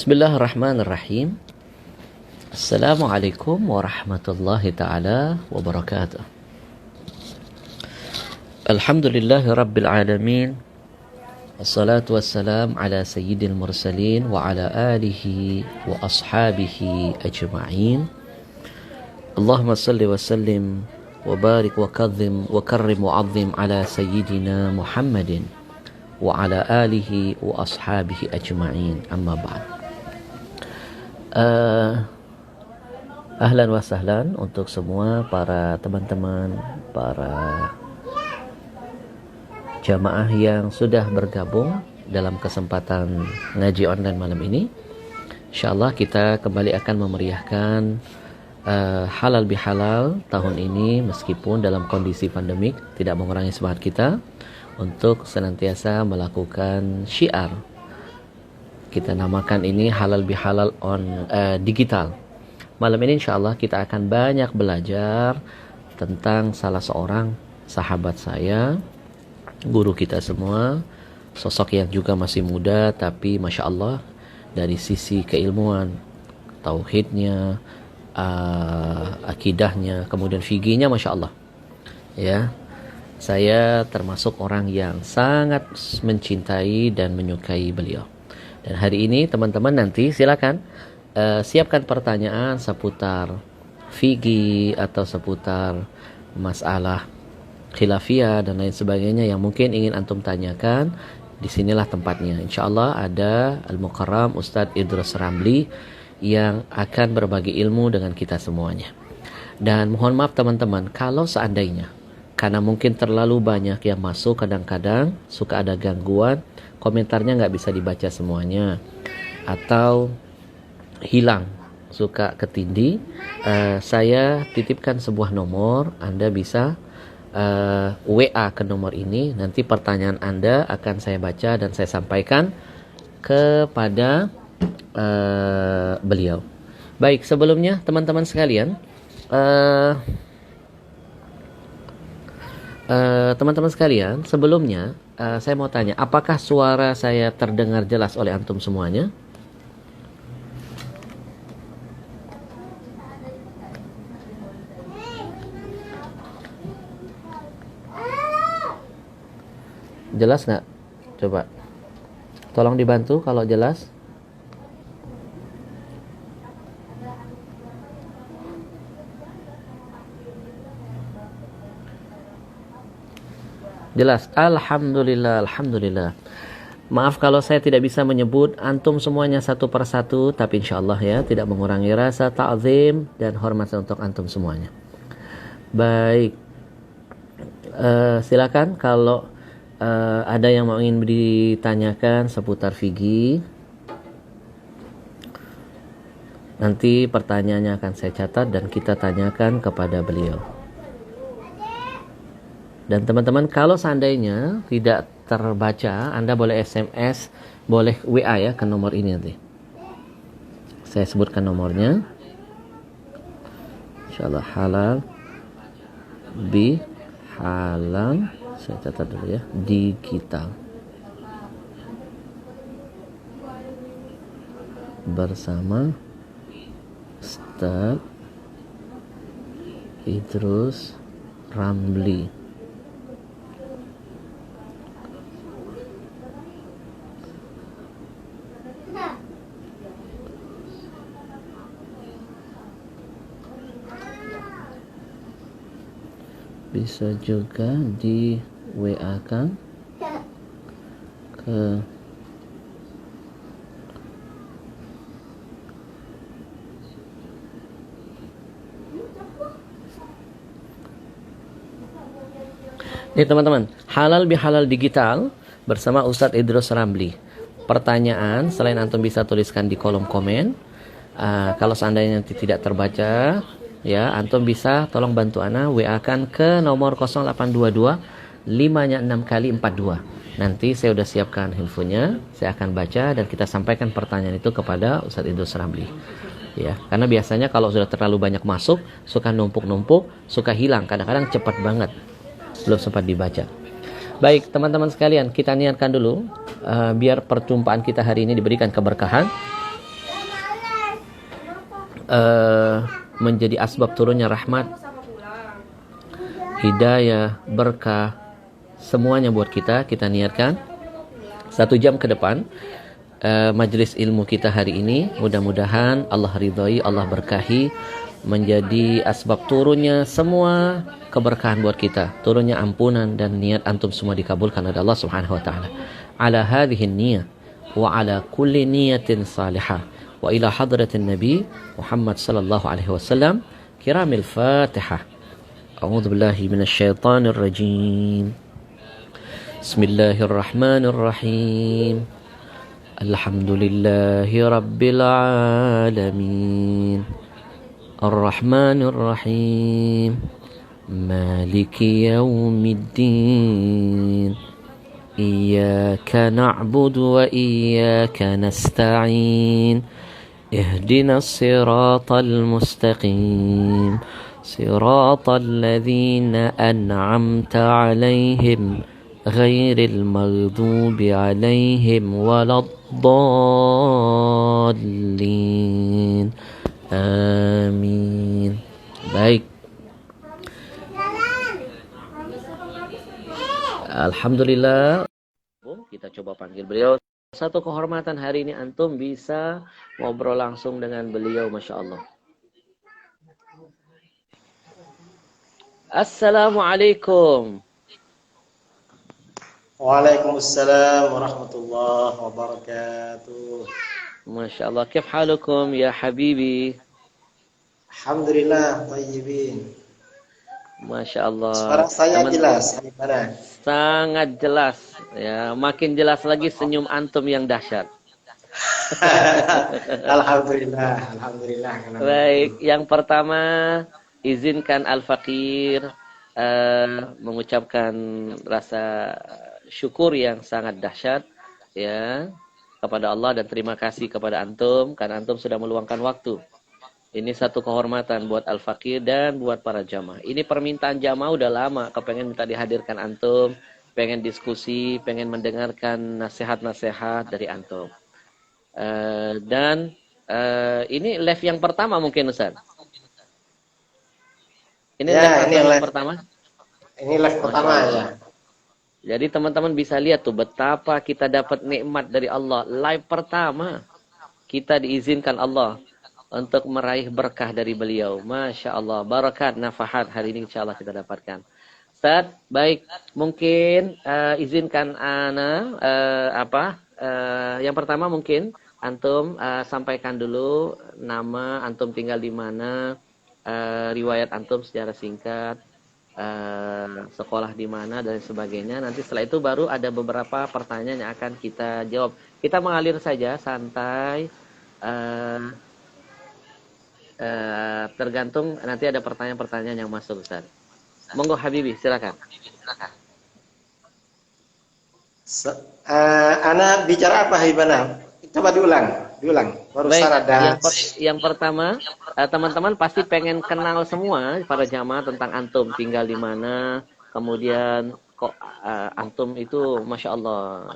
Bismillahirrahmanirrahim. Assalamualaikum warahmatullahi ta'ala wabarakatuh. Alhamdulillahi rabbil alamin. Assalatu wassalam ala sayyidil mursalin wa ala alihi wa ashabihi ajma'in. Allahumma salli wa sallim wa barik wa kadhim wa karrim wa azim ala sayyidina Muhammadin wa ala alihi wa ashabihi ajma'in. Amma ba'd. Ahlan wa sahlan untuk semua para teman-teman, para jamaah yang sudah bergabung dalam kesempatan ngaji online malam ini. InsyaAllah kita kembali akan memeriahkan halal bihalal tahun ini, meskipun dalam kondisi pandemik tidak mengurangi semangat kita untuk senantiasa melakukan syiar. Kita namakan ini halal bihalal on digital. Malam ini insyaAllah kita akan banyak belajar tentang salah seorang sahabat saya, guru kita semua, sosok yang juga masih muda, tapi Masya Allah dari sisi keilmuan, tauhidnya, akidahnya, kemudian fikihnya Masya Allah. Ya, saya termasuk orang yang sangat mencintai dan menyukai beliau. Dan hari ini teman-teman nanti silakan siapkan pertanyaan seputar fikih atau seputar masalah khilafiyah dan lain sebagainya yang mungkin ingin antum tanyakan. Disinilah tempatnya. InsyaAllah ada Al-Mukarram Ustadz Idrus Ramli yang akan berbagi ilmu dengan kita semuanya. Dan mohon maaf teman-teman, kalau seandainya karena mungkin terlalu banyak yang masuk, kadang-kadang suka ada gangguan, komentarnya nggak bisa dibaca semuanya atau hilang, suka ketindih, saya titipkan sebuah nomor. Anda bisa WA ke nomor ini, nanti pertanyaan Anda akan saya baca dan saya sampaikan kepada beliau. Baik, sebelumnya teman-teman sekalian, sebelumnya saya mau tanya, apakah suara saya terdengar jelas oleh antum semuanya? Jelas nggak? Coba tolong dibantu kalau jelas. Jelas. Alhamdulillah, alhamdulillah. Maaf kalau saya tidak bisa menyebut antum semuanya satu persatu, tapi insyaallah ya tidak mengurangi rasa ta'zim dan hormat untuk antum semuanya. Baik. Silakan kalau ada yang mau ingin ditanyakan seputar fikih. Nanti pertanyaannya akan saya catat dan kita tanyakan kepada beliau. Dan teman-teman, kalau seandainya tidak terbaca, Anda boleh SMS, boleh WA ya ke nomor ini nanti. Saya sebutkan nomornya. InsyaAllah halal bi halal, saya catat dulu ya, digital. Bersama Ustaz Idrus Ramli. Bisa juga di WA kan ke ini teman-teman, halal bihalal digital bersama Ustadz Idrus Ramli. Pertanyaan selain antum bisa tuliskan di kolom komen. Kalau seandainya nanti tidak terbaca, ya, antum bisa tolong bantu ana WA kan ke nomor 0822 5-nya 6 kali 42. Nanti saya udah siapkan infonya, saya akan baca dan kita sampaikan pertanyaan itu kepada Ustadz Idrus Ramli. Ya, karena biasanya kalau sudah terlalu banyak masuk, suka numpuk-numpuk, suka hilang, kadang-kadang cepat banget, belum sempat dibaca. Baik, teman-teman sekalian, kita niatkan dulu biar perjumpaan kita hari ini diberikan keberkahan. eh, menjadi asbab turunnya rahmat, hidayah, berkah, semuanya buat kita. Kita niatkan 1 jam ke depan majelis ilmu kita hari ini, mudah-mudahan Allah ridhai, Allah berkahi, menjadi asbab turunnya semua keberkahan buat kita, turunnya ampunan, dan niat antum semua dikabulkan oleh Allah Subhanahu wa taala. Ala hadhihi niyyah wa ala kulli niyatin salihah wa ila hadratin nabi Muhammad sallallahu alaihi wasallam. Kiramil Fatihah. A'udzu billahi minasyaitonir rajim. Bismillahirrahmanirrahim. Alhamdulillahi rabbil alamin. Ar-Rahmanir Rahim. Maliki yaumiddin. Iyyaka na'budu wa iyyaka nasta'in. Ihdinas siratal mustaqim. Siratal ladzina an'amta 'alaihim ghairil maghdubi 'alaihim waladdallin. Amin. Baik. Alhamdulillah. Kita coba panggil beliau. Satu kehormatan hari ini antum bisa ngobrol langsung dengan beliau, Masya Allah. Assalamualaikum. Waalaikumsalam warahmatullahi wabarakatuh. Masya Allah. Kif halukum ya habibi? Alhamdulillah, tayyibin. Masya Allah. Suara saya jelas, gimana? Sangat jelas. Ya, makin jelas lagi senyum antum yang dahsyat. Alhamdulillah, alhamdulillah. Baik, yang pertama izinkan Al-Fakir mengucapkan rasa syukur yang sangat dahsyat ya kepada Allah, dan terima kasih kepada antum karena antum sudah meluangkan waktu. Ini satu kehormatan buat Al-Fakir dan buat para jamaah. Ini permintaan jamaah udah lama, kepengen minta dihadirkan antum, pengen diskusi, pengen mendengarkan nasihat-nasihat dari antum. Ini live yang pertama mungkin, Ustaz. Ini ya, live yang pertama. Ini live pertama ya. Jadi teman-teman bisa lihat tuh betapa kita dapat nikmat dari Allah. Live pertama kita diizinkan Allah untuk meraih berkah dari beliau. Masya Allah, barakat, nafahat hari ini insya Allah kita dapatkan. Ustaz, baik, mungkin izinkan ana yang pertama mungkin antum sampaikan dulu nama antum, tinggal di mana, riwayat antum secara singkat, sekolah di mana dan sebagainya. Nanti setelah itu baru ada beberapa pertanyaan yang akan kita jawab. Kita mengalir saja, santai. Tergantung nanti ada pertanyaan-pertanyaan yang masuk, Ustaz. Monggo Habibi, silakan. Ana bicara apa Habibana? Coba diulang. Baru Baik, ada. yang pertama, teman-teman pasti pengen kenal semua para jamaah tentang antum, tinggal di mana, kemudian kok antum itu Masya Allah,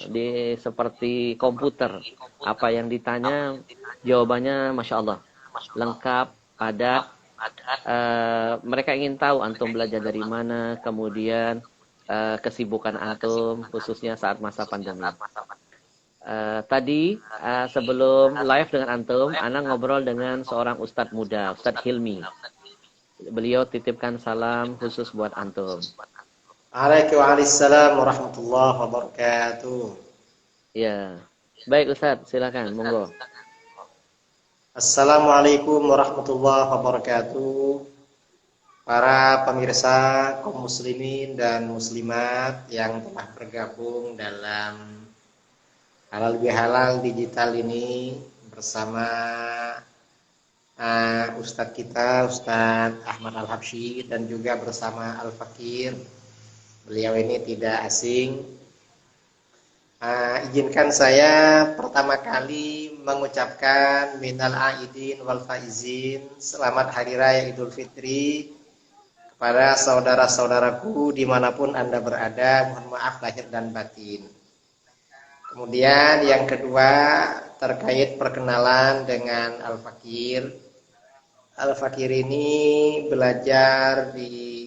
seperti komputer. Apa yang ditanya, jawabannya Masya Allah, lengkap, padat. Mereka ingin tahu antum belajar dari mana, kemudian kesibukan antum, khususnya saat masa pandemi. Tadi sebelum live dengan antum, Ana ngobrol dengan seorang ustadz muda, Ustadz Hilmi. Beliau titipkan salam khusus buat antum. Waalaikumsalam warahmatullahi wabarakatuh. Ya, baik Ustadz, silakan, monggo. Assalamualaikum warahmatullahi wabarakatuh. Para pemirsa kaum muslimin dan muslimat yang telah bergabung dalam Halal Bihalal digital ini bersama Ustadz kita, Ustadz Ahmad Al-Habsyi, dan juga bersama Al-Fakir. Beliau ini tidak asing. Izinkan saya pertama kali mengucapkan minal aidin wal faizin, selamat Hari Raya Idul Fitri kepada saudara-saudaraku dimanapun Anda berada. Mohon maaf lahir dan batin. Kemudian yang kedua terkait perkenalan dengan Al-Fakir. Al-Fakir ini belajar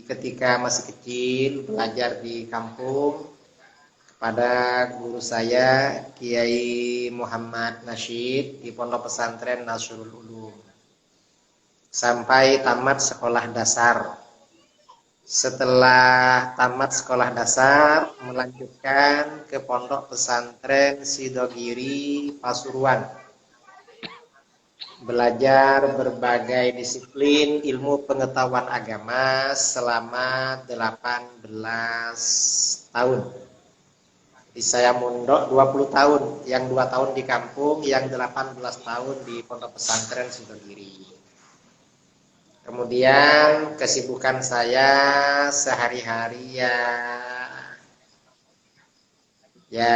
ketika masih kecil, belajar di kampung pada guru saya Kiai Muhammad Nasyid di Pondok Pesantren Nasrul Ulum sampai tamat sekolah dasar. Setelah tamat sekolah dasar melanjutkan ke Pondok Pesantren Sidogiri Pasuruan, belajar berbagai disiplin ilmu pengetahuan agama selama 18 tahun. Di saya mondok 20 tahun, yang 2 tahun di kampung, yang 18 tahun di Pondok Pesantren Sidogiri. Kemudian kesibukan saya sehari-hari ya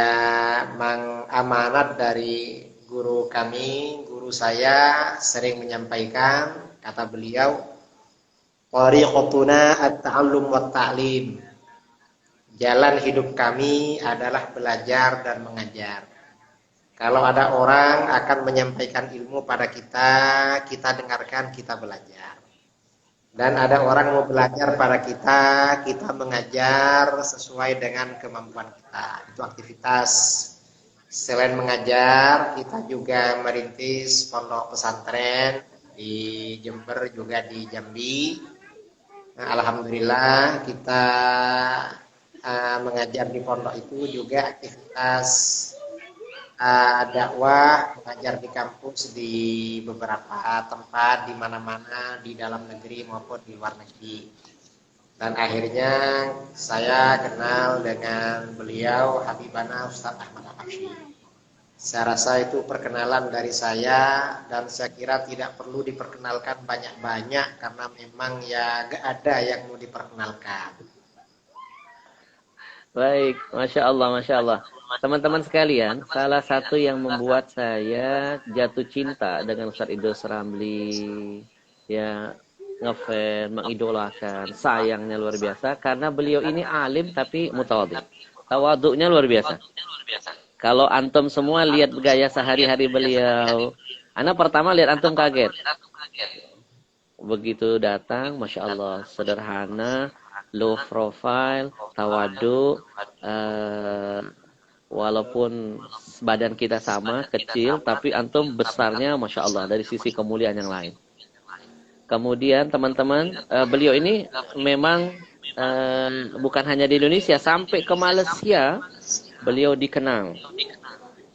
amanat dari guru kami, guru saya sering menyampaikan, kata beliau, tariqatuna at-ta'allum wa ta'lim. Jalan hidup kami adalah belajar dan mengajar. Kalau ada orang akan menyampaikan ilmu pada kita, kita dengarkan, kita belajar. Dan ada orang mau belajar pada kita, kita mengajar sesuai dengan kemampuan kita. Itu aktivitas. Selain mengajar, kita juga merintis pondok pesantren di Jember, juga di Jambi. Nah, alhamdulillah kita mengajar di pondok itu juga aktivitas dakwah, mengajar di kampus di beberapa tempat, di mana-mana, di dalam negeri maupun di luar negeri. Dan akhirnya saya kenal dengan beliau, Habibana Ustadz Ahmad Al-Habsyi. Saya rasa itu perkenalan dari saya, dan saya kira tidak perlu diperkenalkan banyak-banyak karena memang ya gak ada yang mau diperkenalkan. Baik, Masya Allah, Masya Allah. Teman-teman sekalian, salah satu yang membuat saya jatuh cinta dengan Ustaz Idrus Ramli, ya, ngefans, mengidolakan, sayangnya luar biasa, karena beliau ini alim tapi mutawadhi. Tawaduknya luar biasa. Kalau antum semua lihat gaya sehari-hari beliau, anak pertama lihat antum kaget. Begitu datang, Masya Allah, sederhana, low profile, tawadu, walaupun badan kita sama, kecil, tapi antum besarnya, Masya Allah, dari sisi kemuliaan yang lain. Kemudian teman-teman, beliau ini memang bukan hanya di Indonesia, sampai ke Malaysia, beliau dikenal.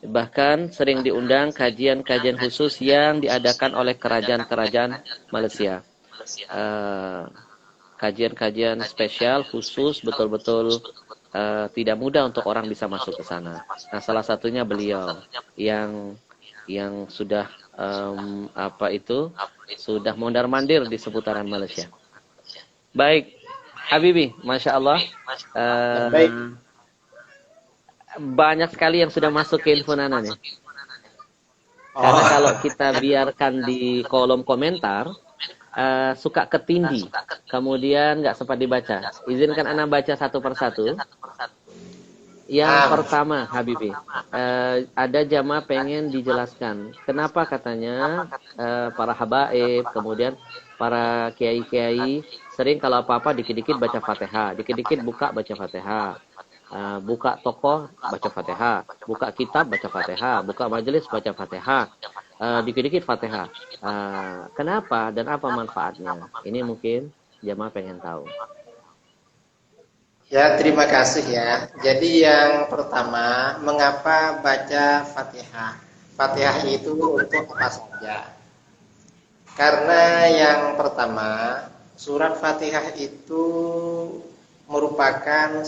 Bahkan sering diundang kajian-kajian khusus yang diadakan oleh kerajaan-kerajaan Malaysia. Kajian-kajian spesial khusus betul-betul tidak mudah untuk orang bisa masuk ke sana. Nah, salah satunya beliau yang sudah sudah mondar-mandir di seputaran Malaysia. Baik, Habibi, Masya Allah. Baik. Banyak sekali yang sudah masuk ke info Nana nih. Karena kalau kita biarkan di kolom komentar, suka ketindih, kemudian nggak sempat dibaca. Izinkan Ana baca satu persatu. Yang pertama, Habibi, ada jamaah pengen dijelaskan kenapa katanya para habaib, kemudian para kiai-kiai sering kalau apa-apa dikit-dikit baca Fatihah, dikit-dikit buka baca Fatihah, buka toko baca Fatihah, buka kitab baca Fatihah, buka majelis baca Fatihah, dikit-dikit Fatihah. Kenapa dan apa manfaatnya? Ini mungkin jamaah pengen tahu. Ya, terima kasih ya. Jadi yang pertama, mengapa baca Fatihah? Fatihah itu untuk apa saja? Karena yang pertama, surat Fatihah itu merupakan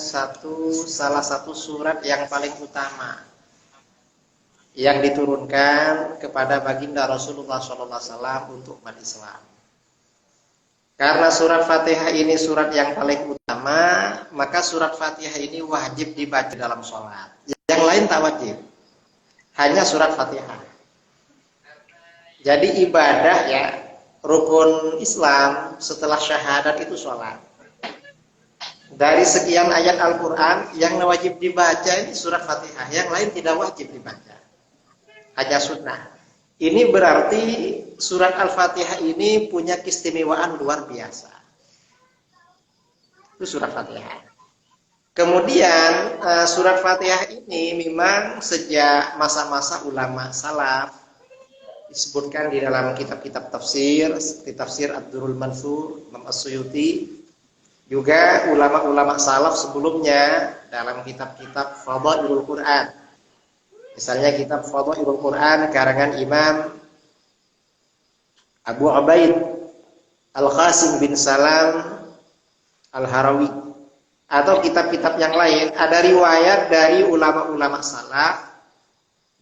salah satu surat yang paling utama yang diturunkan kepada baginda Rasulullah SAW untuk umat Islam. Karena surat Fatihah ini surat yang paling utama, maka surat Fatihah ini wajib dibaca dalam sholat. Yang lain tak wajib, hanya surat Fatihah. Jadi ibadah ya, rukun Islam setelah syahadat itu sholat. Dari sekian ayat Al-Quran, yang wajib dibaca ini surat Fatihah, yang lain tidak wajib dibaca, hanya sunnah. Ini berarti surat Al-Fatihah ini punya keistimewaan luar biasa. Itu surat Fatihah. Kemudian surat Fatihah ini memang sejak masa-masa ulama salaf disebutkan di dalam kitab-kitab tafsir seperti tafsir Ad-Durrul Mansur, Imam As-Suyuti, juga ulama-ulama salaf sebelumnya dalam kitab-kitab Fadhailul Quran. Misalnya kitab Fadhailul Quran karangan Imam Abu Ubaid Al-Qasim bin Salam Al-Harawi, atau kitab-kitab yang lain, ada riwayat dari ulama-ulama salaf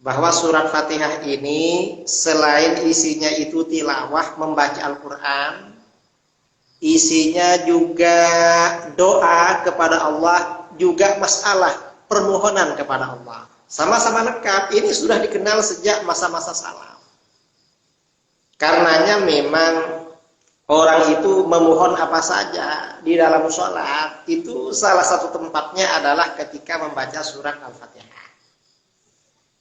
bahwa surat Fatihah ini selain isinya itu tilawah membaca Al-Quran, isinya juga doa kepada Allah, juga masalah permohonan kepada Allah. Sama-sama lengkap. Ini sudah dikenal sejak masa-masa salaf. Karenanya memang orang itu memohon apa saja di dalam sholat, itu salah satu tempatnya adalah ketika membaca surat Al-Fatihah.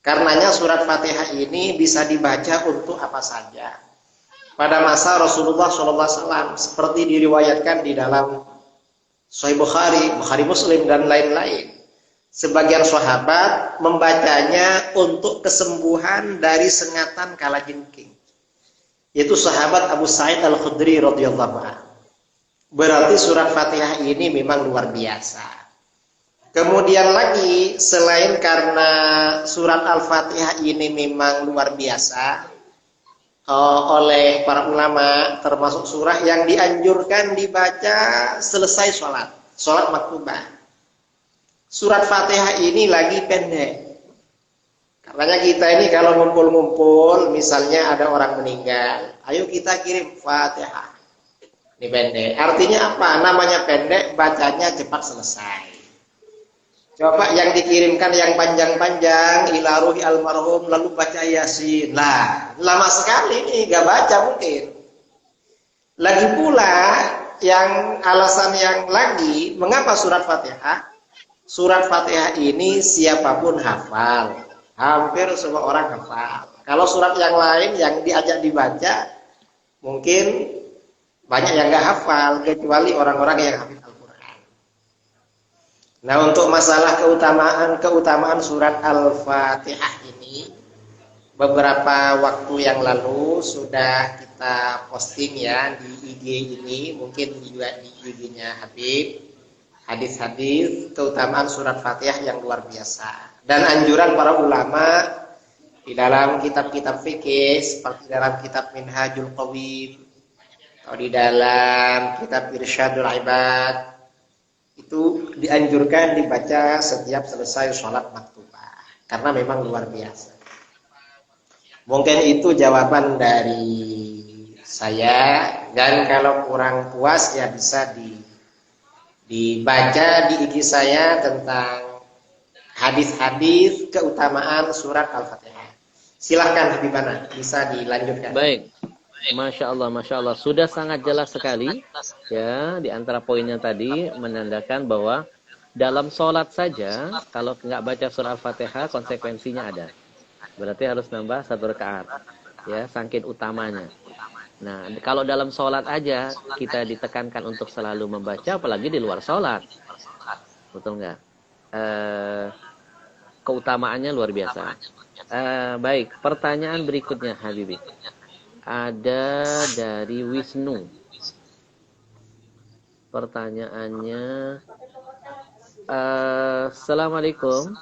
Karenanya surat Fatihah ini bisa dibaca untuk apa saja. Pada masa Rasulullah SAW, seperti diriwayatkan di dalam Sahih Bukhari, Bukhari Muslim, dan lain-lain. Sebagian sahabat membacanya untuk kesembuhan dari sengatan kalajengking. Yaitu sahabat Abu Sa'id Al-Khudri radhiyallahu anhu. Berarti surat Fatihah ini memang luar biasa. Kemudian lagi, selain karena surat Al-Fatihah ini memang luar biasa oleh para ulama, termasuk surah yang dianjurkan dibaca selesai sholat maktubah. Surat Fatihah ini lagi pendek. Karenanya kita ini kalau ngumpul-ngumpul, misalnya ada orang meninggal, ayo kita kirim Fatihah. Ini pendek. Artinya apa? Namanya pendek, bacanya cepat selesai. Coba yang dikirimkan yang panjang-panjang, ila ruhi almarhum, lalu baca Yasin. Lah, lama sekali nih, gak baca mungkin. Lagi pula, yang alasan yang lagi, mengapa surat Fatihah? Surat Fatihah ini siapapun hafal. Hampir semua orang hafal. Kalau surat yang lain yang diajak dibaca, mungkin banyak yang nggak hafal, kecuali orang-orang yang hafal Al-Quran. Nah, untuk masalah keutamaan surat Al-Fatihah ini, beberapa waktu yang lalu sudah kita posting ya di IG ini, mungkin juga di IG-nya Habib, hadis-hadis keutamaan surat Fatihah yang luar biasa. Dan anjuran para ulama di dalam kitab-kitab fikih seperti dalam kitab Minhajul Qawim atau di dalam kitab Irsyadul Ibad, itu dianjurkan dibaca setiap selesai sholat maktubah karena memang luar biasa. Mungkin itu jawaban dari saya, dan kalau kurang puas ya bisa dibaca di IG saya tentang hadis-hadis keutamaan surat Al-Fatihah. Silahkan Habibana, bisa dilanjutkan. Baik, Masya Allah, sudah sangat jelas sekali ya. Di antara poinnya tadi menandakan bahwa dalam sholat saja kalau nggak baca surat Al-Fatihah konsekuensinya ada. Berarti harus nambah 1 rakaat ya, saking utamanya. Nah, kalau dalam sholat aja kita ditekankan untuk selalu membaca, apalagi di luar sholat, betul nggak? Keutamaannya luar biasa. Baik, pertanyaan berikutnya Habibi. Ada dari Wisnu. Pertanyaannya, Assalamualaikum.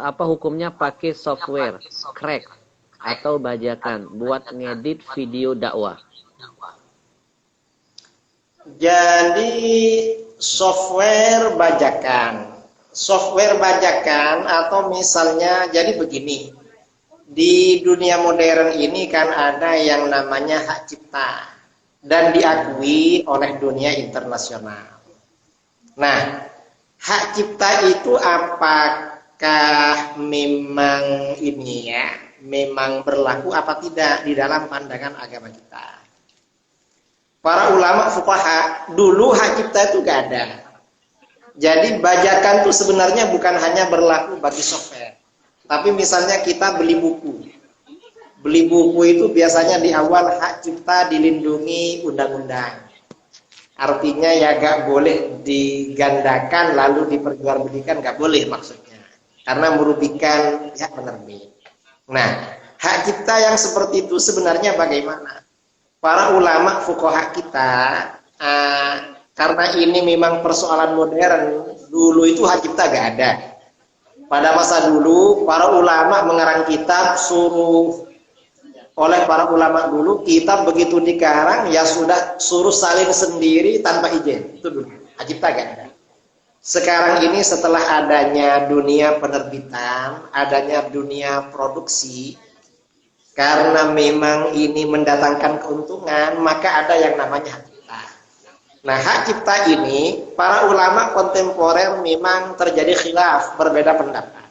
Apa hukumnya pakai software crack atau bajakan buat ngedit video dakwah? Jadi software bajakan atau misalnya, jadi begini, di dunia modern ini kan ada yang namanya hak cipta dan diakui oleh dunia internasional. Nah, hak cipta itu apakah memang ini ya, memang berlaku apa tidak di dalam pandangan agama kita? Para ulama fuqaha dulu hak cipta itu gak ada. Jadi bajakan itu sebenarnya bukan hanya berlaku bagi software. Tapi misalnya kita beli buku. Beli buku itu biasanya di awal hak cipta dilindungi undang-undang. Artinya ya gak boleh digandakan lalu diperjualbelikan, gak boleh maksudnya. Karena merugikan pihak penerbit. Nah, hak cipta yang seperti itu sebenarnya bagaimana? Para ulama fuqaha kita, karena ini memang persoalan modern, dulu itu hak cipta gak ada. Pada masa dulu, para ulama mengarang kitab oleh para ulama dulu, kitab begitu dikarang ya sudah suruh salin sendiri tanpa izin. Itu dulu, hak cipta gak ada. Sekarang ini setelah adanya dunia penerbitan, adanya dunia produksi, karena memang ini mendatangkan keuntungan, maka ada yang namanya hak cipta. Nah, hak cipta ini, para ulama kontemporer memang terjadi khilaf, berbeda pendapat.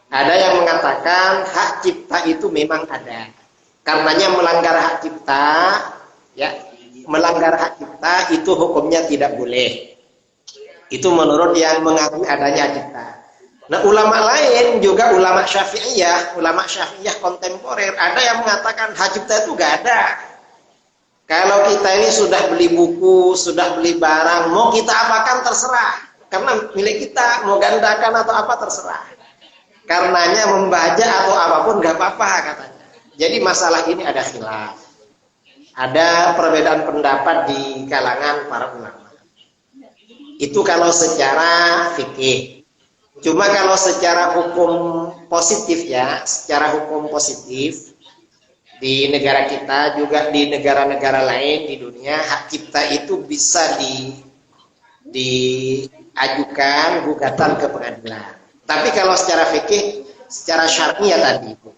Ada yang mengatakan hak cipta itu memang ada. Karenanya melanggar hak cipta, ya, melanggar hak cipta itu hukumnya tidak boleh. Itu menurut yang mengakui adanya hak cipta. Nah, ulama lain juga ulama Syafi'iyah kontemporer, ada yang mengatakan hak cipta itu gak ada. Kalau kita ini sudah beli buku, sudah beli barang, mau kita apakan terserah. Karena milik kita, mau gandakan atau apa terserah. Karenanya membaca atau apapun gak apa-apa katanya. Jadi masalah ini ada khilaf. Ada perbedaan pendapat di kalangan para ulama. Itu kalau secara fikih. Cuma kalau secara hukum positif ya, secara hukum positif di negara kita juga di negara-negara lain di dunia, hak cipta itu bisa diajukan gugatan ke pengadilan. Tapi kalau secara fikih, secara syar'i ya tadi itu.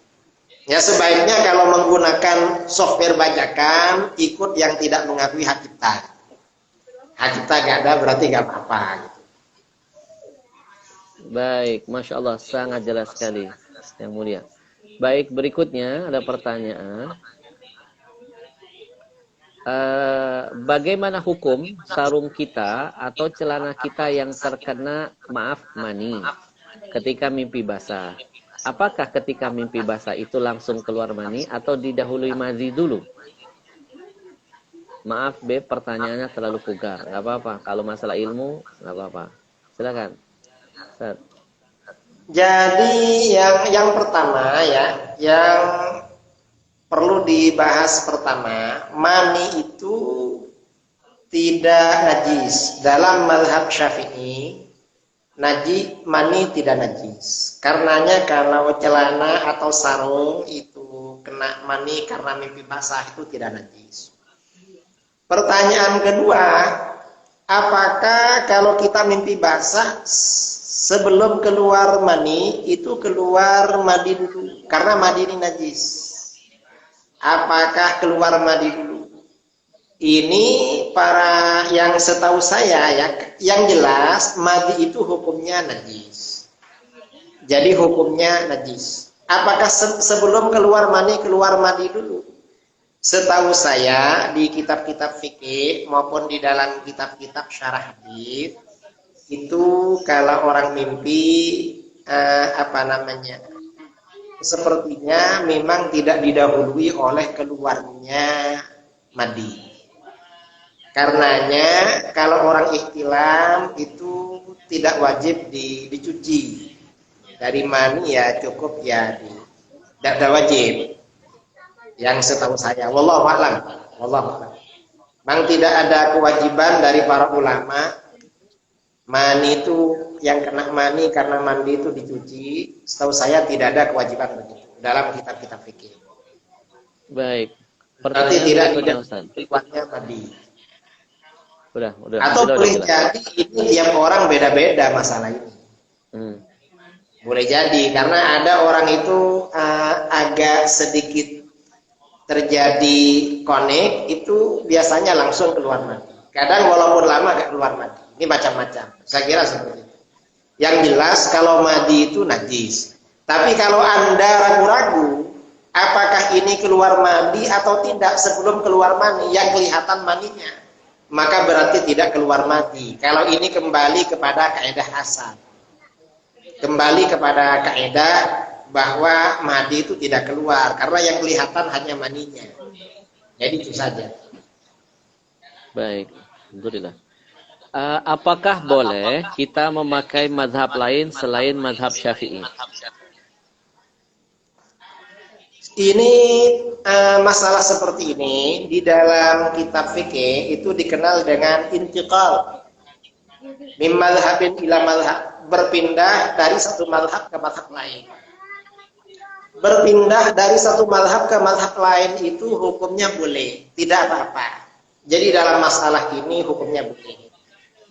Ya sebaiknya kalau menggunakan software bajakan ikut yang tidak mengakui hak cipta. Hak cipta gak ada berarti gak apa-apa gitu. Baik, Masya Allah, sangat jelas sekali, Yang Mulia. Baik, berikutnya ada pertanyaan. Bagaimana hukum sarung kita atau celana kita yang terkena, mani, ketika mimpi basah? Apakah ketika mimpi basah itu langsung keluar mani atau didahului mani dulu? Maaf, Beb, pertanyaannya terlalu vulgar. Gak apa-apa, kalau masalah ilmu, gak apa-apa. Silakan. Jadi yang pertama ya, yang perlu dibahas pertama, mani itu tidak najis. Dalam mazhab Syafi'i, mani tidak najis. Karenanya kalau celana atau sarung itu kena mani karena mimpi basah itu tidak najis. Pertanyaan kedua, apakah kalau kita mimpi basah sebelum keluar mani itu keluar madi dulu? Karena madi ini najis. Apakah keluar madi dulu? Ini para yang setahu saya ya, yang jelas madi itu hukumnya najis. Jadi hukumnya najis. Apakah sebelum keluar madi dulu? Setahu saya di kitab-kitab fikih maupun di dalam kitab-kitab syarah hadis itu kalau orang mimpi sepertinya memang tidak didahului oleh keluarnya madi. Karenanya kalau orang ihtilam itu tidak wajib dicuci. Dari mani ya cukup ya tidak wajib. Yang setahu saya, wallahu a'lam. Memang tidak ada kewajiban dari para ulama mani itu yang kena mani karena mandi itu dicuci. Setahu saya tidak ada kewajiban begitu dalam kitab-kitab fikih. Baik. Berarti tidak kuatnya mandi. Udah. Atau boleh jadi ini tiap orang beda-beda masalah ini. Boleh jadi karena ada orang itu agak sedikit terjadi connect itu biasanya langsung keluar madi. Kadang walaupun lama gak keluar madi. Ini macam-macam. Saya kira seperti itu. Yang jelas kalau madi itu najis. Tapi kalau Anda ragu-ragu apakah ini keluar madi atau tidak sebelum keluar mani yang kelihatan maninya, maka berarti tidak keluar madi. Kalau ini kembali kepada kaidah asal. Kembali kepada kaidah bahwa madi itu tidak keluar karena yang kelihatan hanya maninya. Jadi itu saja. Baik, alhamdulillah. Apakah boleh kita memakai mazhab lain selain mazhab Syafi'i? Ini masalah seperti ini di dalam kitab fikih itu dikenal dengan intiqal min madhabin ila madhab, berpindah dari satu madhab ke madhab lain. Berpindah dari satu madhab ke madhab lain itu hukumnya boleh, tidak apa-apa. Jadi dalam masalah ini hukumnya boleh.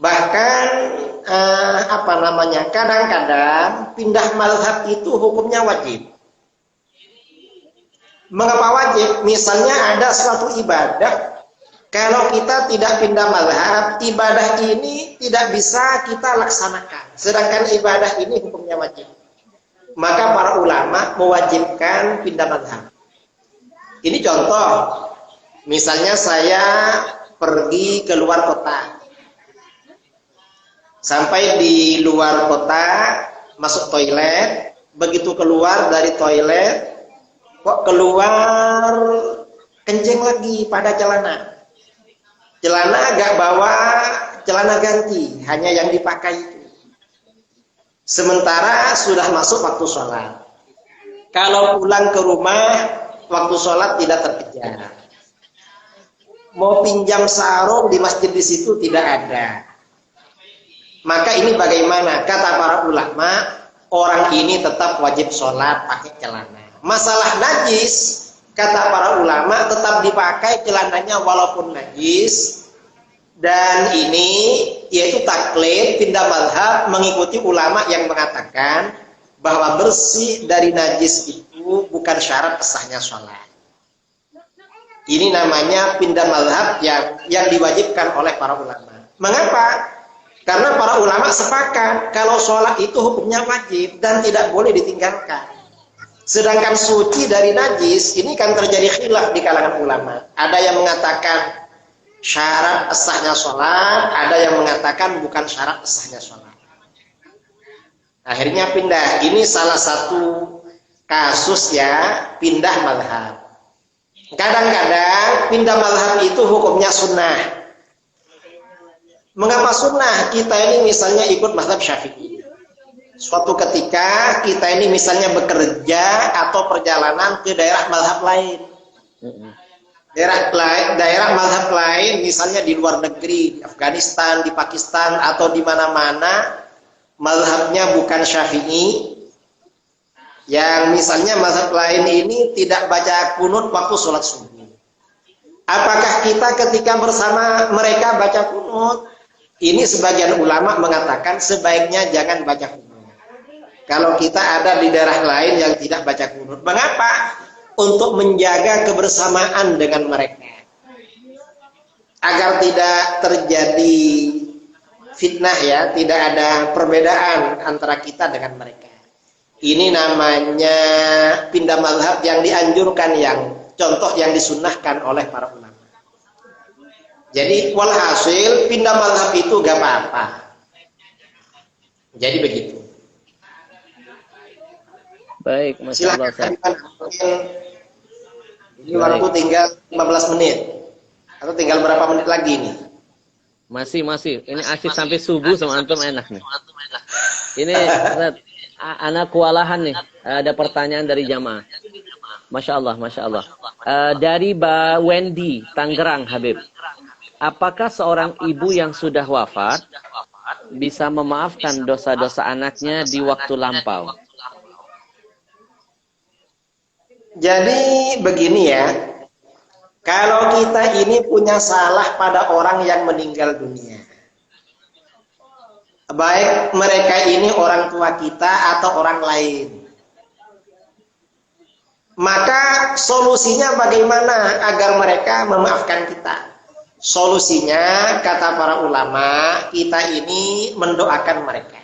Bahkan kadang-kadang pindah madhab itu hukumnya wajib. Mengapa wajib? Misalnya ada suatu ibadah, kalau kita tidak pindah mazhab, ibadah ini tidak bisa kita laksanakan. Sedangkan ibadah ini hukumnya wajib. Maka para ulama mewajibkan pindah mazhab. Ini contoh. Misalnya saya pergi ke luar kota. Sampai di luar kota, masuk toilet. Begitu keluar dari toilet, kok keluar kencing lagi pada celana. Celana agak bawa celana ganti, hanya yang dipakai itu. Sementara sudah masuk waktu sholat. Kalau pulang ke rumah, waktu sholat tidak terkejar. Mau pinjam sarung di masjid di situ tidak ada. Maka ini bagaimana? Kata para ulama, orang ini tetap wajib sholat pakai celana. Masalah najis, kata para ulama tetap dipakai celananya walaupun najis. Dan ini yaitu taklid, pindah mazhab, mengikuti ulama yang mengatakan bahwa bersih dari najis itu bukan syarat sahnya sholat. Ini namanya pindah mazhab yang diwajibkan oleh para ulama. Mengapa? Karena para ulama sepakat kalau sholat itu hukumnya wajib dan tidak boleh ditinggalkan. Sedangkan suci dari najis, ini kan terjadi khilaf di kalangan ulama. Ada yang mengatakan syarat sahnya sholat, ada yang mengatakan bukan syarat sahnya sholat. Akhirnya pindah. Ini salah satu kasus ya, pindah mazhab. Kadang-kadang pindah mazhab itu hukumnya sunnah. Mengapa sunnah? Kita ini misalnya ikut mazhab Syafi'i. Suatu ketika kita ini misalnya bekerja atau perjalanan ke daerah mazhab lain. Daerah mazhab lain misalnya di luar negeri, di Afghanistan, di Pakistan atau di mana-mana mazhabnya bukan Syafi'i. Yang misalnya mazhab lain ini tidak baca kunut waktu sholat subuh. Apakah kita ketika bersama mereka baca kunut? Ini sebagian ulama mengatakan sebaiknya jangan baca kunut. Kalau kita ada di daerah lain yang tidak baca kunut. Mengapa? Untuk menjaga kebersamaan dengan mereka. Agar tidak terjadi fitnah ya, tidak ada perbedaan antara kita dengan mereka. Ini namanya pindah mazhab yang dianjurkan, yang contoh yang disunnahkan oleh para ulama. Jadi walhasil pindah mazhab itu gak apa-apa. Jadi begitu. Baik, Masya Allah. Ini waktu tinggal 15 menit. Atau tinggal berapa menit lagi nih? Masih. Ini asik sampai subuh sama antum enak nih. Ini anak kewalahan nih. Ada pertanyaan dari jamaah. Masya Allah. Dari Mbak Wendy, Tangerang, Habib. Apakah seorang ibu yang sudah wafat bisa memaafkan dosa-dosa anaknya di waktu lampau? Jadi begini ya, kalau kita ini punya salah pada orang yang meninggal dunia, baik mereka ini orang tua kita atau orang lain, maka solusinya bagaimana agar mereka memaafkan kita? Solusinya kata para ulama, kita ini mendoakan mereka.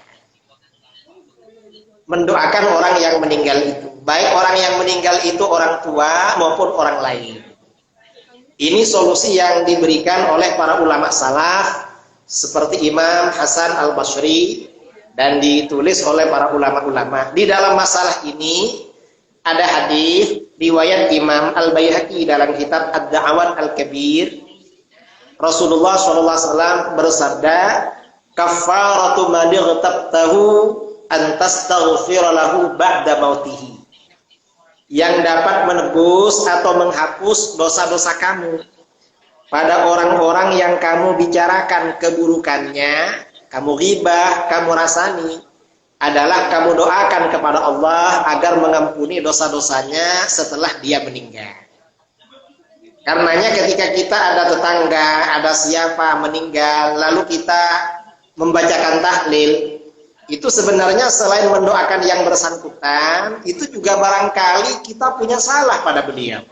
Mendoakan orang yang meninggal itu. Baik orang yang meninggal itu orang tua maupun orang lain. Ini solusi yang diberikan oleh para ulama salaf seperti Imam Hasan Al-Basri dan ditulis oleh para ulama-ulama. Di dalam masalah ini ada hadis riwayat Imam Al-Baihaqi dalam kitab Ad-Da'awat Al-Kabir. Rasulullah SAW bersabda, kafaratu man igtabtahu an tastaghfira lahu ba'da mautihi. Yang dapat menebus atau menghapus dosa-dosa kamu pada orang-orang yang kamu bicarakan keburukannya, kamu ghibah, kamu rasani, adalah kamu doakan kepada Allah agar mengampuni dosa-dosanya setelah dia meninggal. Karenanya ketika kita ada tetangga, ada siapa meninggal, lalu kita membacakan tahlil, itu sebenarnya selain mendoakan yang bersangkutan, itu juga barangkali kita punya salah pada beliau,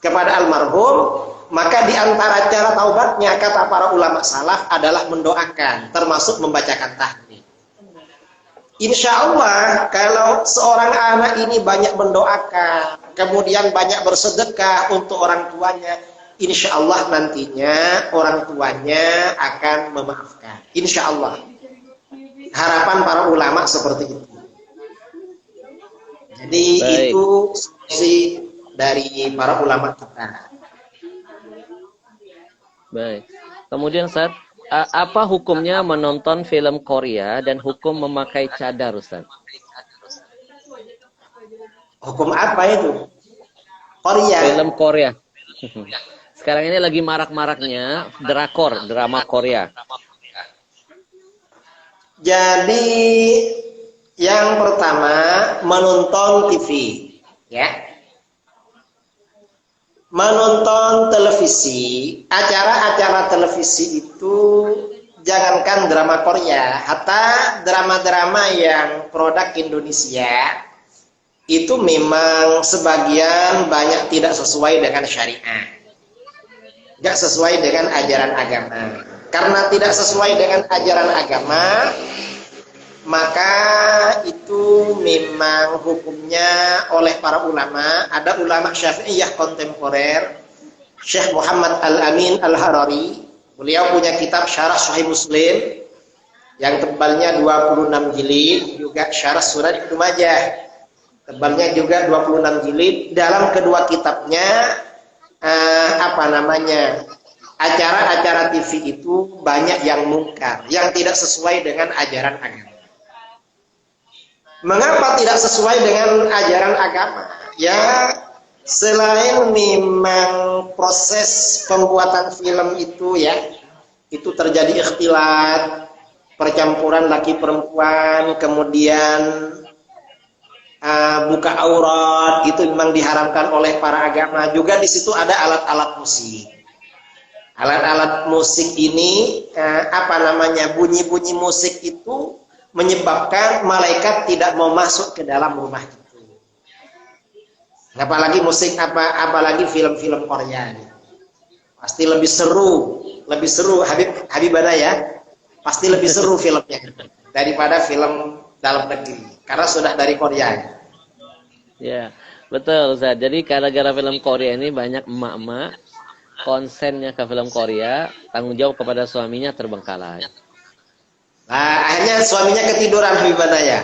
kepada almarhum. Maka di antara cara taubatnya, kata para ulama salaf, adalah mendoakan, termasuk membacakan tahlil. Insya Allah kalau seorang anak ini banyak mendoakan, kemudian banyak bersedekah untuk orang tuanya, insya Allah nantinya orang tuanya akan memaafkan. Insya Allah. Harapan para ulama seperti itu. Jadi Baik. itu solusi dari para ulama kita. Baik. Kemudian Ustaz, apa hukumnya menonton film Korea dan hukum memakai cadar, Ustaz? Hukum apa itu? Korea. Film Korea. Sekarang ini lagi marak-maraknya drakor, drama Korea. Jadi yang pertama menonton TV, ya. Menonton televisi, acara-acara televisi itu jangankan drama Korea, hatta drama-drama yang produk Indonesia itu memang sebagian banyak tidak sesuai dengan syariat, tidak sesuai dengan ajaran agama. Karena tidak sesuai dengan ajaran agama, maka itu memang hukumnya oleh para ulama. Ada ulama Syafi'iyah kontemporer, Syekh Muhammad Al-Amin Al-Harari. Beliau punya kitab Syarah Sahih Muslim yang tebalnya 26 jilid, juga Syarah Sunan Ibnu Majah, tebalnya juga 26 jilid. Dalam kedua kitabnya acara-acara TV itu banyak yang mungkar, yang tidak sesuai dengan ajaran agama. Mengapa tidak sesuai dengan ajaran agama? Ya, selain memang proses pembuatan film itu ya, itu terjadi ikhtilat, percampuran laki perempuan, kemudian buka aurat, itu memang diharamkan oleh para agama. Juga di situ ada alat-alat musik. Alat-alat musik ini bunyi-bunyi musik itu menyebabkan malaikat tidak mau masuk ke dalam rumah itu. Apalagi musik apalagi film-film Korea. Pasti lebih seru Habibana ya. Pasti lebih seru filmnya daripada film dalam negeri karena sudah dari Korea. Ya, betul Ustaz. Jadi gara-gara film Korea ini banyak emak-emak konsennya ke film Korea, tanggung jawab kepada suaminya terbengkalai. Nah, akhirnya suaminya ketiduran Habibana ya.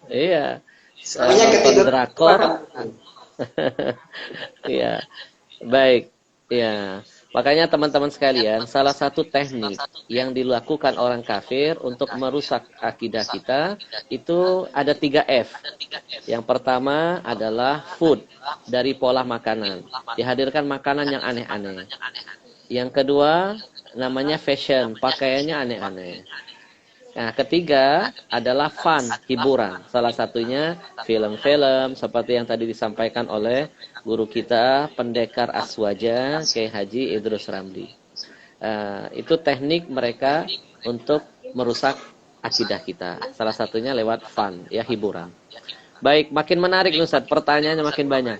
Iya. Suaminya ketiduran. Drakor. Iya. Baik. Ya. Makanya teman-teman sekalian, salah satu teknik yang dilakukan orang kafir untuk merusak akidah kita itu ada 3 F. Yang pertama adalah food, dari pola makanan. Dihadirkan makanan yang aneh-aneh. Yang kedua namanya fashion, pakaiannya aneh-aneh. Nah, ketiga adalah fun, hiburan. Salah satunya film-film seperti yang tadi disampaikan oleh guru kita, pendekar Aswaja, Kiai Haji Idrus Ramli. Itu teknik mereka untuk merusak akidah kita. Salah satunya lewat fun, ya hiburan. Baik, makin menarik Ustaz, pertanyaannya makin banyak.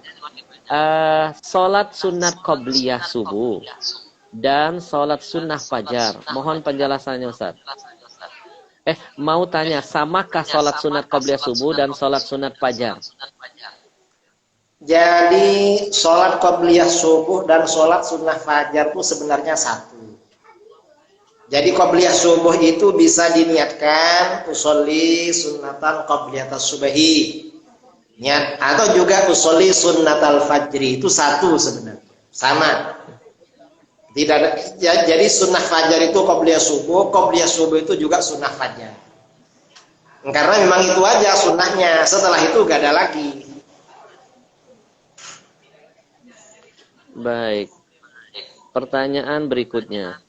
Salat sunat qobliyah subuh dan salat sunnah fajar. Mohon penjelasannya Ustaz. Mau tanya, samakah salat sunat qobliyah subuh dan salat sunat fajar? Jadi sholat qobliyah subuh dan sholat sunnah fajar itu sebenarnya satu. Jadi qobliyah subuh itu bisa diniatkan usolli sunnatan qobliyatas subahi. Niat atau juga usolli sunnatal fajri itu satu sebenarnya. Sama. Tidak ada, ya, jadi sunnah fajar itu qobliyah subuh itu juga sunnah fajar. Karena memang itu aja sunnahnya. Setelah itu gak ada lagi. Baik. Pertanyaan berikutnya.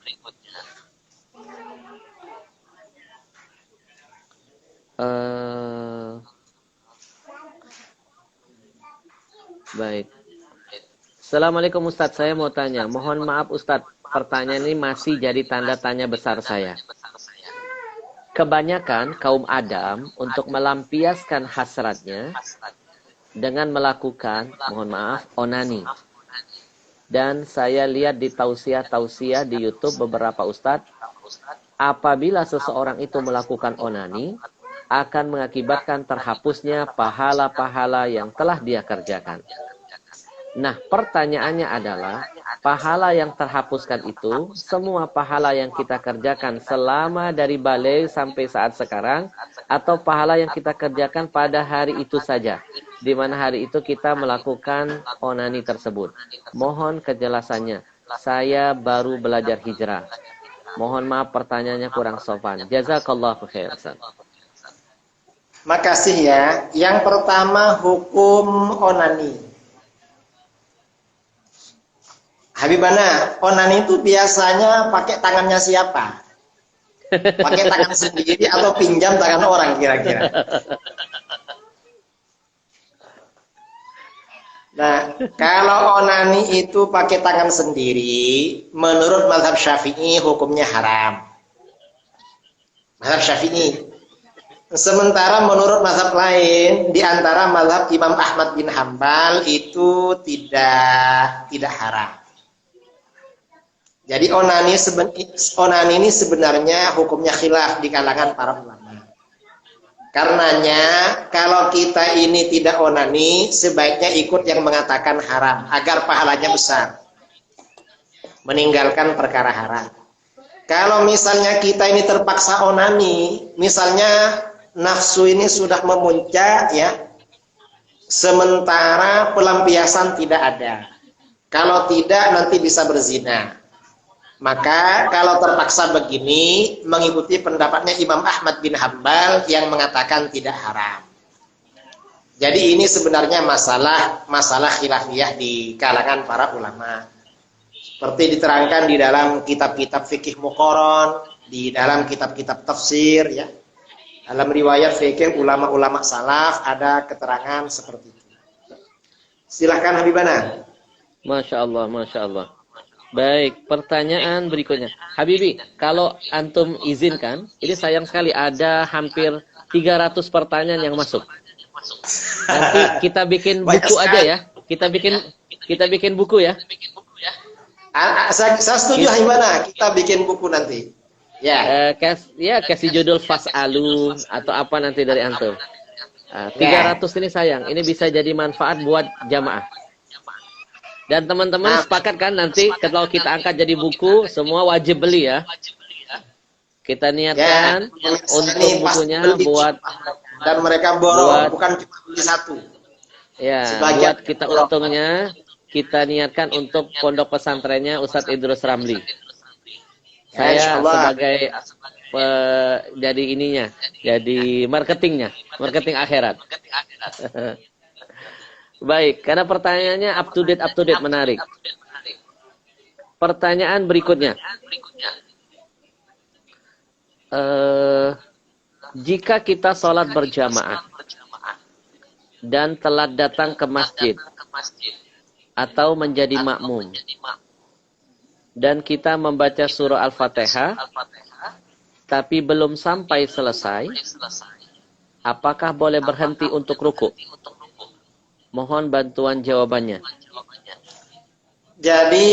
Baik. Assalamualaikum Ustadz, saya mau tanya. Mohon maaf Ustadz, pertanyaan ini masih jadi tanda tanya besar saya. Kebanyakan kaum Adam untuk melampiaskan hasratnya dengan melakukan, mohon maaf, onani. Dan saya lihat di tausiah-tausiah di YouTube beberapa Ustadz, apabila seseorang itu melakukan onani, akan mengakibatkan terhapusnya pahala-pahala yang telah dia kerjakan. Nah, pertanyaannya adalah, pahala yang terhapuskan itu, semua pahala yang kita kerjakan selama dari balik sampai saat sekarang, atau pahala yang kita kerjakan pada hari itu saja, di mana hari itu kita melakukan onani tersebut. Mohon kejelasannya, saya baru belajar hijrah. Mohon maaf pertanyaannya kurang sopan. Jazakallahu khair. Makasih ya. Yang pertama hukum onani. Habibana, onani itu biasanya pakai tangannya siapa? Pakai tangan sendiri atau pinjam tangan orang kira-kira? Nah, kalau onani itu pakai tangan sendiri, menurut mazhab Syafi'i hukumnya haram. Mazhab Syafi'i. Sementara menurut mazhab lain, di antara mazhab Imam Ahmad bin Hambal itu tidak haram. Jadi onani ini sebenarnya hukumnya khilaf di kalangan para ulama. Karenanya kalau kita ini tidak onani, sebaiknya ikut yang mengatakan haram agar pahalanya besar. Meninggalkan perkara haram. Kalau misalnya kita ini terpaksa onani, misalnya nafsu ini sudah memuncak ya, sementara pelampiasan tidak ada. Kalau tidak nanti bisa berzina. Maka kalau terpaksa begini, mengikuti pendapatnya Imam Ahmad bin Hambal yang mengatakan tidak haram. Jadi ini sebenarnya masalah khilafiyah di kalangan para ulama. Seperti diterangkan di dalam kitab-kitab fikih muqaran, di dalam kitab-kitab tafsir ya. Dalam riwayat fikih ulama-ulama salaf ada keterangan seperti itu. Silahkan Habibana. Masya Allah, Masya Allah. Baik, pertanyaan berikutnya. Habibi, kalau antum izinkan, ini sayang sekali ada hampir 300 pertanyaan yang masuk. Nanti kita bikin buku aja ya. Kita bikin buku ya. Saya setuju Habibana, kita bikin buku nanti. Ya. Kasih judul Fas'alu atau apa nanti dari antum. 300 ini sayang. Ini bisa jadi manfaat buat jamaah. Dan teman-teman sepakat kan nanti kalau kita angkat jadi buku, semua wajib beli ya. Kita niatkan untuk bukunya buat dan mereka bukan cuma beli satu. Ya, buat kita untungnya kita niatkan untuk pondok pesantrennya Ustadz Idrus Ramli. Saya sebagai jadi marketingnya, marketing akhirat. Baik, karena pertanyaannya up to date menarik. Pertanyaan berikutnya. Jika kita sholat berjamaah dan telat datang ke masjid atau menjadi makmum dan kita membaca surah Al-Fatihah tapi belum sampai selesai, apakah boleh berhenti untuk ruku? Mohon bantuan jawabannya. Jadi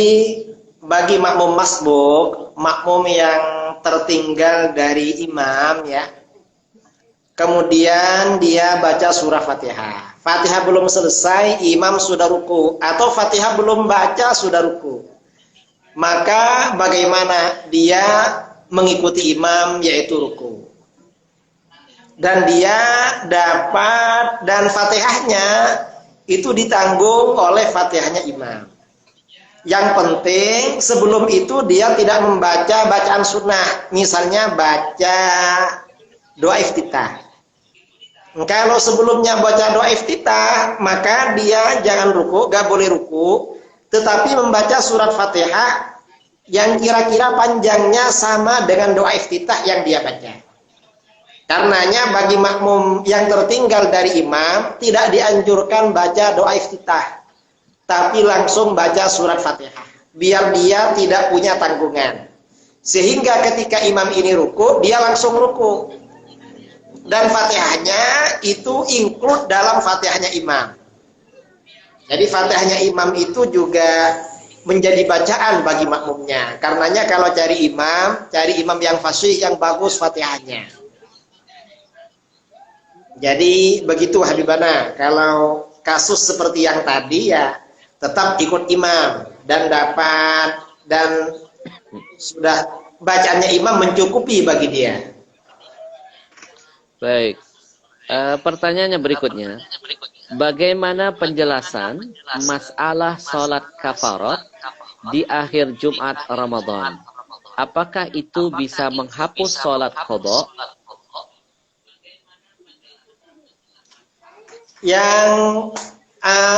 bagi makmum masbuk, makmum yang tertinggal dari imam ya, kemudian dia baca surah Fatihah. Fatihah belum selesai, imam sudah ruku, atau Fatihah belum baca sudah ruku. Maka bagaimana dia mengikuti imam yaitu ruku? dan dia dapat, dan Fatihahnya itu ditanggung oleh Fatihahnya imam. Yang penting sebelum itu dia tidak membaca bacaan sunnah, misalnya baca doa iftitah. Kalau sebelumnya baca doa iftitah, maka dia jangan ruku, gak boleh ruku, tetapi membaca surat Fatihah yang kira-kira panjangnya sama dengan doa iftitah yang dia baca. Karenanya bagi makmum yang tertinggal dari imam tidak dianjurkan baca doa iftitah, tapi langsung baca surat Fatihah, biar dia tidak punya tanggungan. Sehingga ketika imam ini ruku, dia langsung ruku. Dan Fatihahnya itu include dalam Fatihahnya imam. Jadi Fatihahnya imam itu juga menjadi bacaan bagi makmumnya. Karenanya kalau cari imam yang fasih, yang bagus Fatihahnya. Jadi begitu Habibana, kalau kasus seperti yang tadi ya tetap ikut imam dan dapat, dan sudah bacaannya imam mencukupi bagi dia. Baik. Pertanyaannya berikutnya. Bagaimana penjelasan masalah sholat kafarat di akhir Jumat Ramadan? Apakah itu bisa menghapus sholat qadha? Yang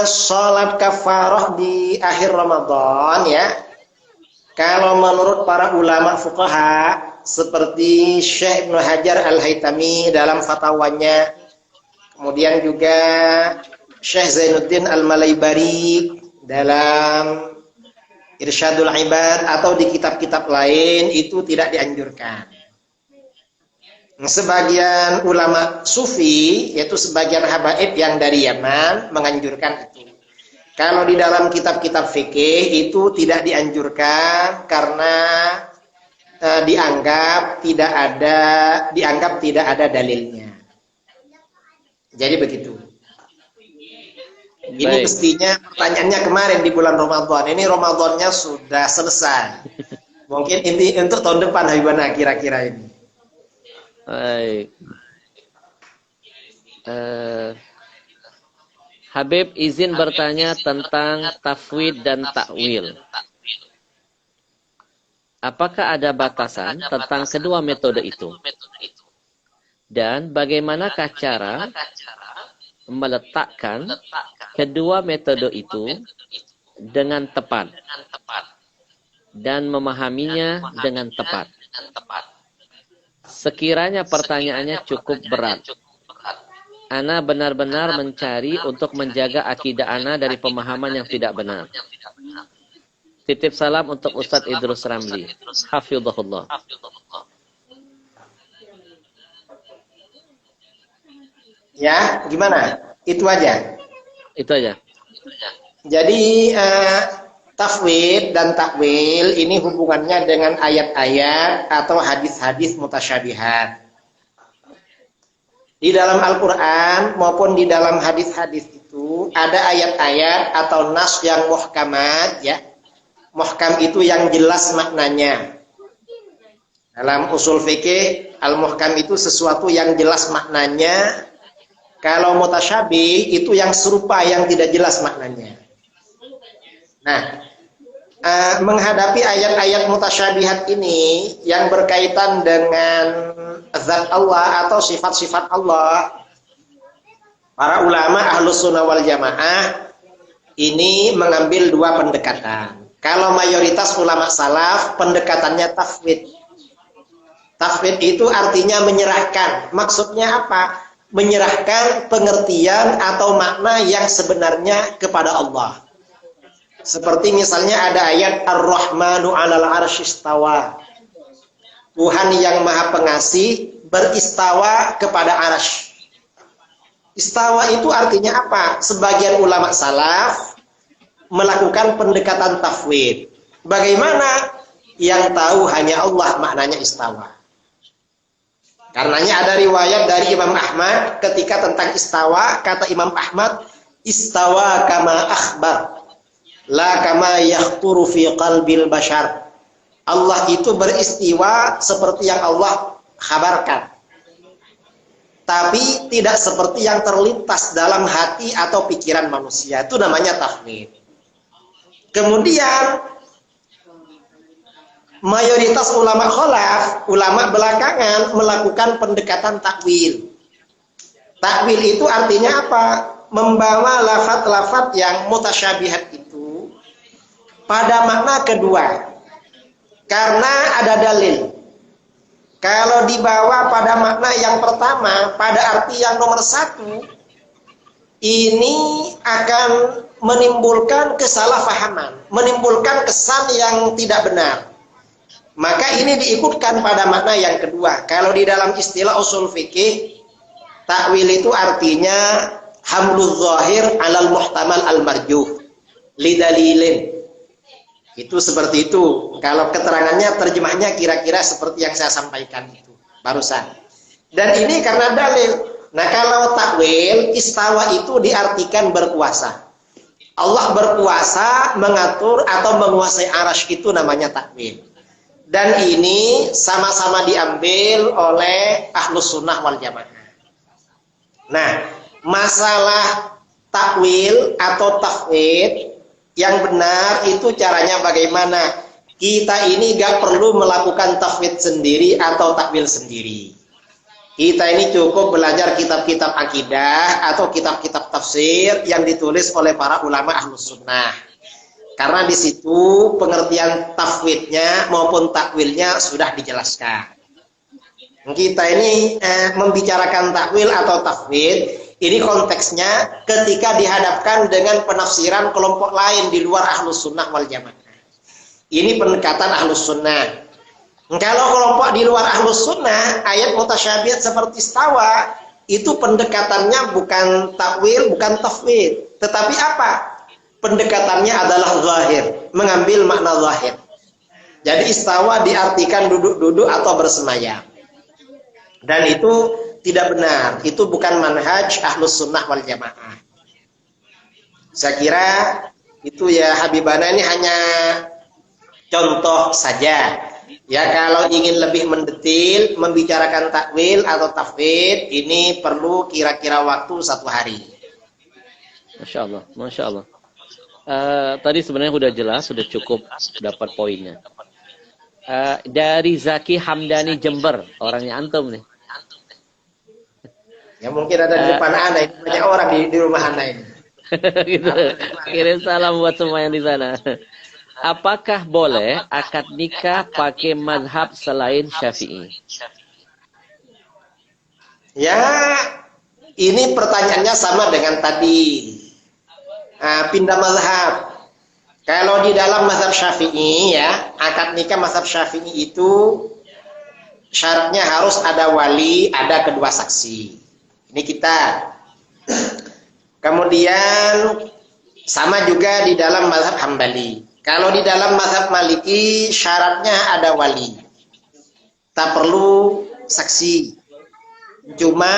sholat kafarah di akhir Ramadan ya, kalau menurut para ulama fuqaha seperti Syekh Ibnu Hajar Al-Haytami dalam fatwanya, kemudian juga Syekh Zainuddin Al-Malaybari dalam Irsyadul Ibad atau di kitab-kitab lain, itu tidak dianjurkan. Sebagian ulama sufi, yaitu sebagian habaib yang dari Yaman, menganjurkan itu. Kalau di dalam kitab-kitab fikih itu tidak dianjurkan karena dianggap tidak ada dalilnya. Jadi begitu. Ini Baik. mestinya pertanyaannya kemarin di bulan Ramadan. Ini Ramadannya sudah selesai. Mungkin ini untuk tahun depan Habibana kira-kira ini. Baik. Habib izin bertanya tentang tafwid dan takwil. Apakah ada batasan tentang kedua metode itu? Dan bagaimanakah cara meletakkan kedua metode itu dengan tepat dan memahaminya dengan tepat? Sekiranya pertanyaannya cukup berat, Ana benar-benar mencari untuk menjaga akidah Ana dari pemahaman yang tidak benar. Titip salam untuk Ustadz Idrus Ramli. Hafizahullah. Ya, gimana? Itu aja. Itu aja. Jadi tafwid dan takwil ini hubungannya dengan ayat-ayat atau hadis-hadis mutasyabihat. Di dalam Al-Quran maupun di dalam hadis-hadis itu ada ayat-ayat atau nas yang muhkamat ya. Muhkam itu yang jelas maknanya. Dalam usul fikih, al-muhkam itu sesuatu yang jelas maknanya. Kalau mutasyabih itu yang serupa yang tidak jelas maknanya. Nah, menghadapi ayat-ayat mutasyabihat ini yang berkaitan dengan zat Allah atau sifat-sifat Allah, para ulama Ahlus Sunnah wal Jamaah ini mengambil dua pendekatan. Kalau mayoritas ulama salaf pendekatannya tafwid. Tafwid itu artinya menyerahkan. Maksudnya apa? Menyerahkan pengertian atau makna yang sebenarnya kepada Allah. Seperti misalnya ada ayat Ar-Rahmanu 'alal 'arsy istawa. Tuhan yang Maha Pengasih beristawa kepada arsy. Istawa itu artinya apa? Sebagian ulama salaf melakukan pendekatan tafwid. Bagaimana? Yang tahu hanya Allah maknanya istawa. Karenanya ada riwayat dari Imam Ahmad ketika tentang istawa, kata Imam Ahmad, istawa kama akhbar. La kama yakhturu fi qalbil bashar. Allah itu beristiwa seperti yang Allah khabarkan. tapi tidak seperti yang terlintas dalam hati atau pikiran manusia. Itu namanya tafwid. Kemudian mayoritas ulama khalaf, ulama belakangan melakukan pendekatan takwil. Takwil itu artinya apa? Membawa lafaz-lafaz yang mutasyabihat itu pada makna kedua. Karena ada dalil. Kalau dibawa pada makna yang pertama, pada arti yang nomor satu, ini akan menimbulkan kesalahpahaman, menimbulkan kesan yang tidak benar. Maka ini diikutkan pada makna yang kedua. Kalau di dalam istilah usul fikih, takwil itu artinya hamlul zahir alal muhtamal al marjuh lidalilin. Itu seperti itu. Kalau keterangannya, terjemahnya kira-kira seperti yang saya sampaikan itu barusan. Dan ini karena dalil. Nah, kalau takwil, istawa itu diartikan berkuasa. Allah berkuasa mengatur atau menguasai arasy, itu namanya takwil. Dan ini sama-sama diambil oleh ahlus sunnah wal jamaah. Nah, masalah takwil atau tafwid yang benar itu caranya bagaimana? Kita ini gak perlu melakukan tafwid sendiri atau takwil sendiri. Kita ini cukup belajar kitab-kitab akidah atau kitab-kitab tafsir yang ditulis oleh para ulama ahlus sunnah. Karena di situ pengertian tafwidnya maupun takwilnya sudah dijelaskan. Kita ini membicarakan takwil atau tafwid, ini konteksnya ketika dihadapkan dengan penafsiran kelompok lain di luar ahlus sunnah wal jamaah. Ini pendekatan ahlus sunnah. Kalau kelompok di luar ahlus sunnah, ayat mutasyabihat seperti istawa, itu pendekatannya bukan takwil, bukan tafwid. Tetapi apa? Pendekatannya adalah zahir, mengambil makna zahir. Jadi istawa diartikan duduk-duduk atau bersemayam. Dan itu tidak benar. Itu bukan manhaj ahlus sunnah wal jamaah. Saya kira itu ya Habibana, ini hanya contoh saja. Ya, kalau ingin lebih mendetil membicarakan takwil atau tafwid, ini perlu kira-kira waktu 1 hari. Masya Allah, Masya Allah. Tadi sebenarnya sudah jelas, sudah cukup dapat poinnya. Dari Zaki Hamdani Jember, orangnya antum nih. Ya mungkin ada di depan Anda, ini banyak orang di rumah Anda ini. Gitu. Kirim salam buat semua yang di sana. Apakah boleh akad nikah pakai mazhab selain Syafi'i? Ya, ini pertanyaannya sama dengan tadi. Pindah mazhab. Kalau di dalam mazhab Syafi'i ya, akad nikah mazhab Syafi'i itu syaratnya harus ada wali, ada kedua saksi. Ini kita. Kemudian sama juga di dalam mazhab Hambali. Kalau di dalam mazhab Maliki syaratnya ada wali. Tak perlu saksi. Cuma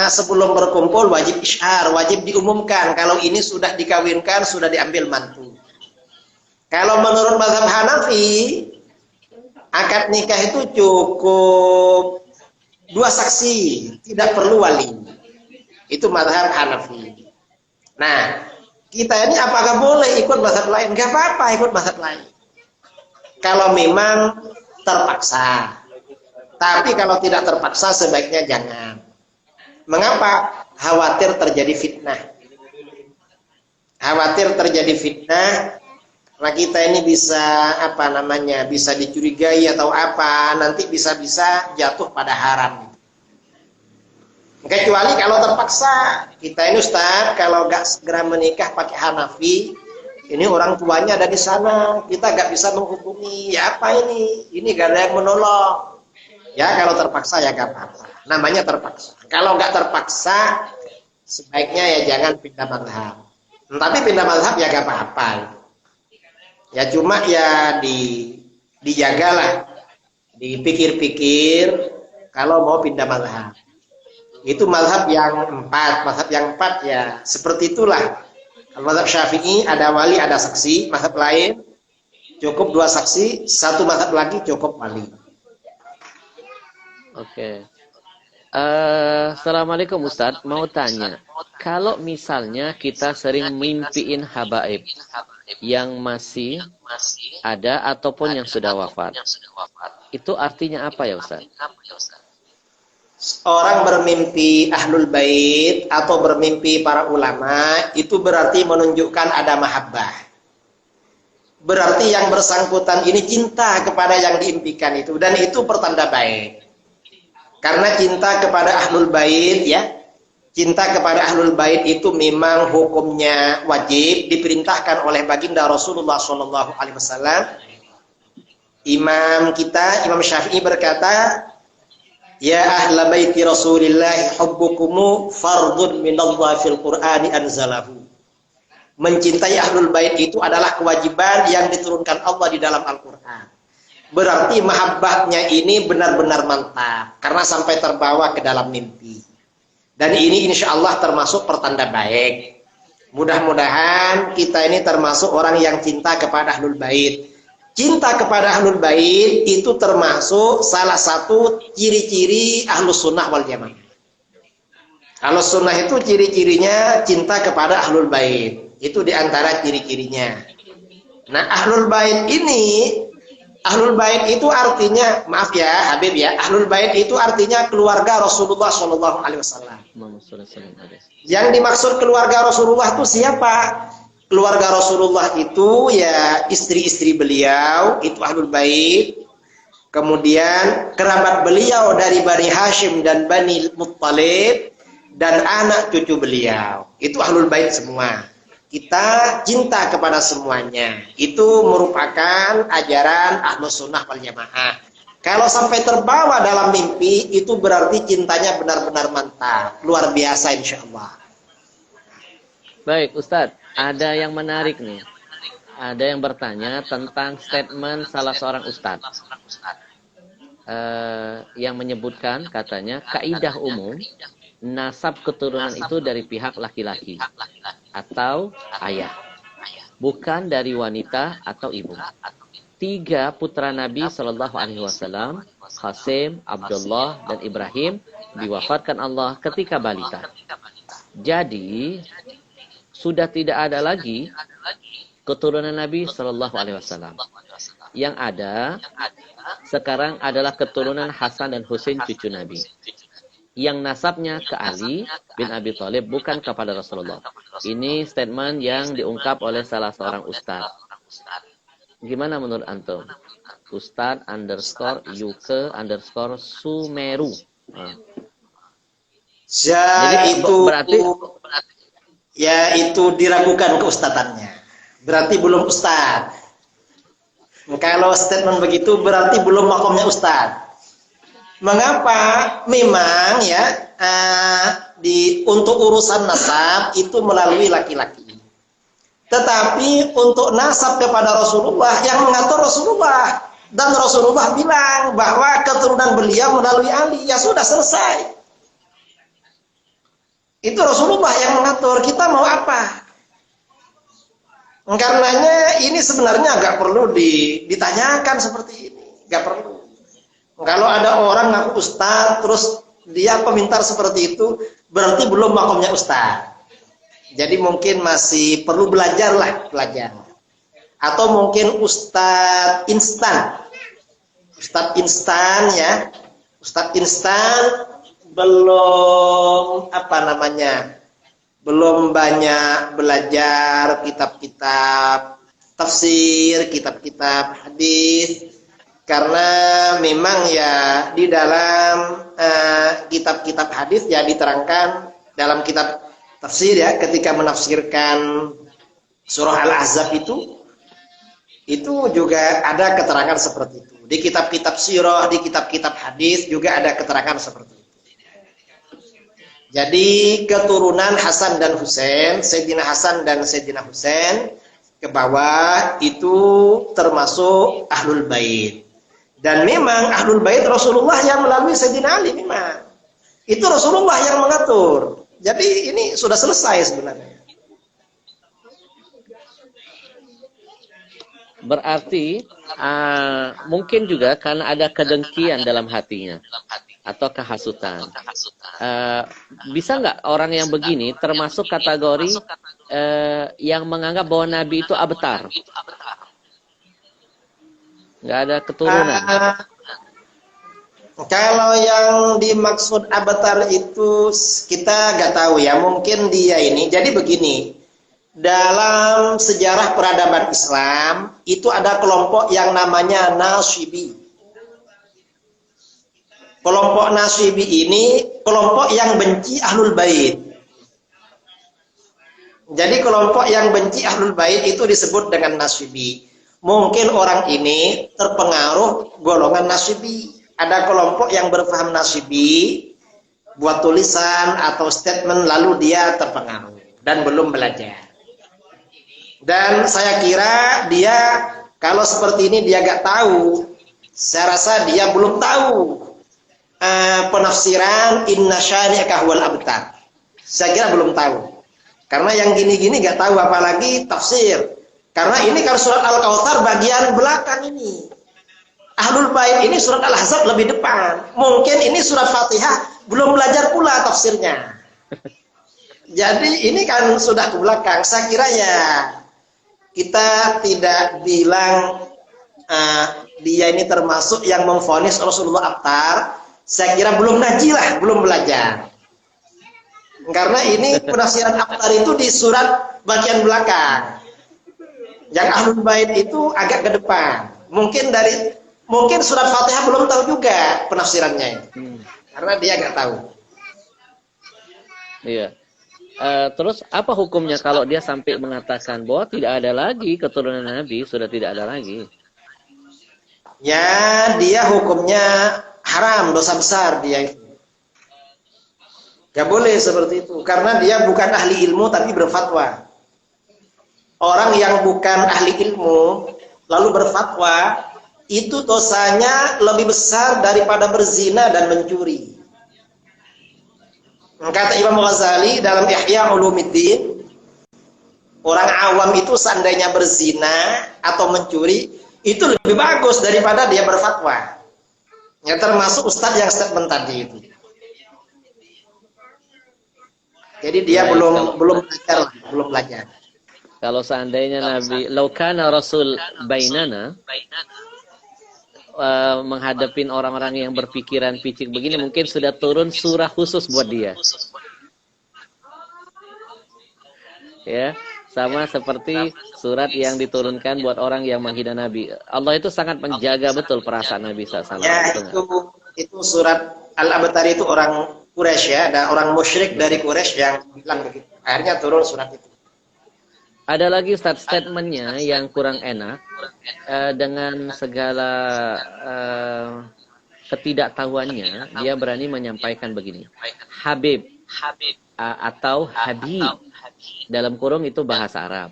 sebelum berkumpul wajib isyhar, wajib diumumkan kalau ini sudah dikawinkan, sudah diambil mantu. Kalau menurut mazhab Hanafi, akad nikah itu cukup 2 saksi, tidak perlu wali. Itu mazhab Hanafi. Nah, kita ini apakah boleh ikut mazhab lain? Gak apa-apa ikut mazhab lain. Kalau memang terpaksa. Tapi kalau tidak terpaksa sebaiknya jangan. Mengapa? Khawatir terjadi fitnah. Khawatir terjadi fitnah. Nah, kita ini bisa bisa dicurigai atau apa, nanti bisa-bisa jatuh pada haram. Kecuali kalau terpaksa. Kita ini Ustaz, kalau gak segera menikah pakai Hanafi, ini orang tuanya ada di sana, kita gak bisa menghubungi. Ya apa ini? Ini gak ada yang menolong. Ya kalau terpaksa ya gak apa-apa. Namanya terpaksa. Kalau gak terpaksa, sebaiknya ya jangan pindah mazhab. Tapi pindah mazhab ya gak apa-apa. Ya cuma ya dijagalah, dipikir-pikir kalau mau pindah mazhab. Itu mazhab yang 4. Mazhab yang 4 ya seperti itulah. Kalau mazhab Syafi'i ada wali, ada saksi. Mazhab lain cukup 2 saksi, 1 mazhab lagi cukup wali. Oke. Assalamualaikum Ustadz, mau tanya, kalau misalnya kita sering mimpiin habaib yang masih ada ataupun yang sudah wafat, itu artinya apa ya Ustadz? Orang bermimpi ahlul bait atau bermimpi para ulama itu berarti menunjukkan ada mahabbah. Berarti yang bersangkutan ini cinta kepada yang diimpikan itu, dan itu pertanda baik. Karena cinta kepada ahlul bait ya, cinta kepada ahlul bait itu memang hukumnya wajib, diperintahkan oleh baginda Rasulullah Shallallahu Alaihi Wasallam. Imam kita, Imam Syafi'i berkata, ya ahla baiti Rasulillah hubbukumu fardun minallah fil Qur'ani anzalahu. Mencintai ahlul bait itu adalah kewajiban yang diturunkan Allah di dalam Al-Qur'an. Berarti mahabbahnya ini benar-benar mantap karena sampai terbawa ke dalam mimpi. Dan ini insya Allah termasuk pertanda baik. Mudah-mudahan kita ini termasuk orang yang cinta kepada ahlul bait. Cinta kepada ahlul bait itu termasuk salah satu ciri-ciri ahlus sunnah wal jamaah. Ahlus sunnah itu ciri-cirinya cinta kepada ahlul bait. Itu diantara ciri-cirinya. Nah, ahlul bait ini, ahlul bait itu artinya, maaf ya Habib ya, ahlul bait itu artinya keluarga Rasulullah Shallallahu Alaihi Wasallam. Yang dimaksud keluarga Rasulullah itu siapa? Keluarga Rasulullah itu ya istri-istri beliau, itu ahlul bait. Kemudian kerabat beliau dari Bani Hashim dan Bani Muttalib, dan anak cucu beliau, itu ahlul bait semua. Kita cinta kepada semuanya. Itu merupakan ajaran Ahlus Sunnah wal Jamaah. Kalau sampai terbawa dalam mimpi, itu berarti cintanya benar-benar mantap, luar biasa insya Allah. Baik Ustadz, ada yang menarik nih. Ada yang bertanya tentang statement salah seorang ustadz yang menyebutkan, katanya, kaidah umum nasab keturunan itu dari pihak laki-laki atau ayah, bukan dari wanita atau ibu. 3 putra Nabi Shallallahu Alaihi Wasallam, Qasim, Abdullah, dan Ibrahim, diwafatkan Allah ketika balita. Jadi sudah tidak ada lagi keturunan Nabi Shallallahu Alaihi Wasallam. Yang ada sekarang adalah keturunan Hasan dan Husain cucu Nabi, yang nasabnya ke Ali bin Abi Thalib, bukan kepada Rasulullah. Ini statement yang diungkap oleh salah seorang ustadz. Gimana menurut antum? Ustadz _UK_Sumeru. Jadi itu berarti ya itu diragukan keustatannya. Berarti belum ustadz. Kalau statement begitu berarti belum makomnya ustadz. Mengapa? Memang ya untuk urusan nasab itu melalui laki-laki. Tetapi untuk nasab kepada Rasulullah yang mengatur Rasulullah, dan Rasulullah bilang bahwa keturunan beliau melalui Ali, ya sudah selesai. Itu Rasulullah yang mengatur, kita mau apa? Karenanya ini sebenarnya nggak perlu ditanyakan seperti ini, nggak perlu. Kalau ada orang ngaku ustaz, terus dia pemintar seperti itu, berarti belum makomnya ustaz. Jadi mungkin masih perlu belajar. Atau mungkin ustaz instan. Ustaz instan ya. Ustaz instan belum belum banyak belajar kitab-kitab tafsir, kitab-kitab hadis. Karena memang ya di dalam kitab-kitab hadis ya diterangkan dalam kitab tafsir ya, ketika menafsirkan surah Al-Ahzab itu juga ada keterangan seperti itu. Di kitab-kitab sirah, di kitab-kitab hadis juga ada keterangan seperti itu. Jadi keturunan Hasan dan Husain, Sayyidina Hasan dan Sayyidina Husain ke bawah itu termasuk ahlul bait. Dan memang ahlul bait Rasulullah yang melalui Sayyidina Ali memang. Itu Rasulullah yang mengatur. Jadi ini sudah selesai sebenarnya. berarti mungkin juga karena ada kedengkian dalam hatinya. atau kehasutan. Bisa nggak orang yang begini termasuk kategori yang menganggap bahwa Nabi itu abtar? Nggak ada keturunan. Kalau yang dimaksud abtar itu kita nggak tahu ya. Mungkin dia ini. Jadi begini, dalam sejarah peradaban Islam itu ada kelompok yang namanya Nasyibi. Kelompok Nasyibi ini kelompok yang benci Ahlul Bait. Jadi kelompok yang benci Ahlul Bait itu disebut dengan Nasyibi. Mungkin orang ini terpengaruh golongan Nasyibi. Ada kelompok yang berpaham Nasyibi, buat tulisan atau statement lalu dia terpengaruh dan belum belajar. Dan saya kira dia kalau seperti ini dia gak tahu. Saya rasa dia belum tahu penafsiran inna syari'aka huwal abtar. Saya kira belum tahu. Karena yang gini-gini gak tahu apalagi tafsir. Karena ini kan surat Al-Kautsar bagian belakang ini. Ahlul Bait ini surat Al-Ahzab lebih depan. Mungkin ini surat Fatihah belum belajar pula tafsirnya. Jadi ini kan sudah ke belakang. Saya kira ya kita tidak bilang dia ini termasuk yang memvonis Rasulullah abtar. Saya kira belum ngaji lah, belum belajar. Karena ini penafsiran abtar itu di surat bagian belakang. Yang Ahlul Bait itu agak ke depan. Mungkin surat Fatihah belum tahu juga penafsirannya. Karena dia nggak tahu. Iya. Terus apa hukumnya kalau dia sampai mengatakan bahwa tidak ada lagi keturunan Nabi, sudah tidak ada lagi? Ya, dia hukumnya haram, dosa besar dia itu. Gak boleh seperti itu. Karena dia bukan ahli ilmu tapi berfatwa. Orang yang bukan ahli ilmu lalu berfatwa, itu dosanya lebih besar daripada berzina dan mencuri. Kata Imam Ghazali dalam Ihya Ulumuddin, orang awam itu seandainya berzina atau mencuri, itu lebih bagus daripada dia berfatwa. Ya, termasuk ustadz yang statement tadi itu. Jadi dia belum belajar. Kalau seandainya Nabi laukana Rasul bainana menghadapin orang-orang yang berpikiran picik begini, mungkin sudah turun surah khusus buat dia. Ya, sama seperti surat yang diturunkan buat orang yang menghina Nabi. Allah itu sangat menjaga betul perasaan Nabi SAW. Ya, itu surat Al-Abtar itu orang Quraisy ya, ada orang musyrik dari Quraisy yang bilang begitu. Akhirnya turun surat itu. Ada lagi statementnya yang kurang enak, dengan segala ketidaktahuannya, dia berani menyampaikan begini. Habib atau Habib, dalam kurung itu bahasa Arab.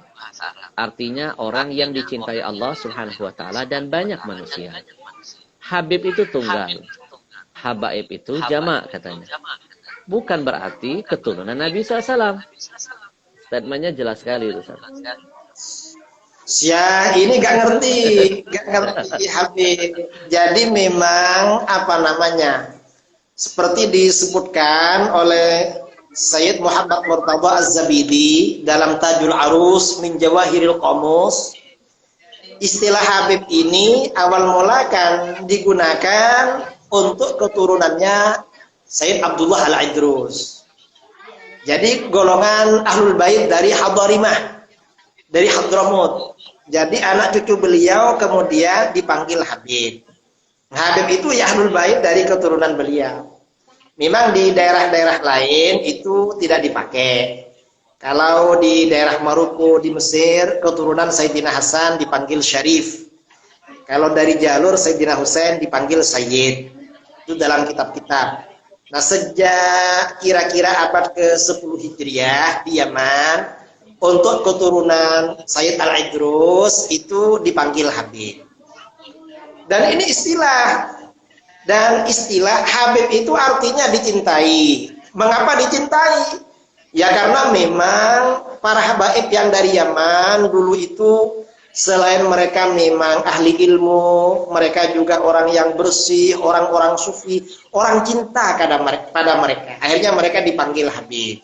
Artinya orang yang dicintai Allah Subhanahu wa taala dan banyak manusia. Habib itu tunggal. Habaib itu jamak katanya. Bukan berarti keturunan Nabi SAW. Statementnya jelas sekali itu. Ya, ini gak ngerti Habib. Jadi memang apa namanya? Seperti disebutkan oleh Sayyid Muhammad Murtada Az-Zabidi dalam Tajul Arus min Jawahiril Qamus, istilah Habib ini awal mula kan digunakan untuk keturunannya Sayyid Abdullah Al-Idrus. Jadi golongan Ahlul Bait dari Hadarimah, dari Hadramut. Jadi anak cucu beliau kemudian dipanggil Habib. Habib itu ya Ahlul Bait dari keturunan beliau. Memang di daerah-daerah lain itu tidak dipakai. Kalau di daerah Maroko di Mesir, keturunan Sayyidina Hasan dipanggil Syarif. Kalau dari jalur Sayyidina Husain dipanggil Sayyid. Itu dalam kitab-kitab. Nah, sejak kira-kira abad ke-10 Hijriah di Yaman, untuk keturunan Sayyid Al-Idrus itu dipanggil Habib. Dan ini istilah. Dan istilah Habib itu artinya dicintai. Mengapa dicintai? Ya karena memang para habaib yang dari Yaman dulu itu Selain mereka memang ahli ilmu, mereka juga orang yang bersih, orang-orang sufi, orang cinta pada mereka. Akhirnya mereka dipanggil Habib.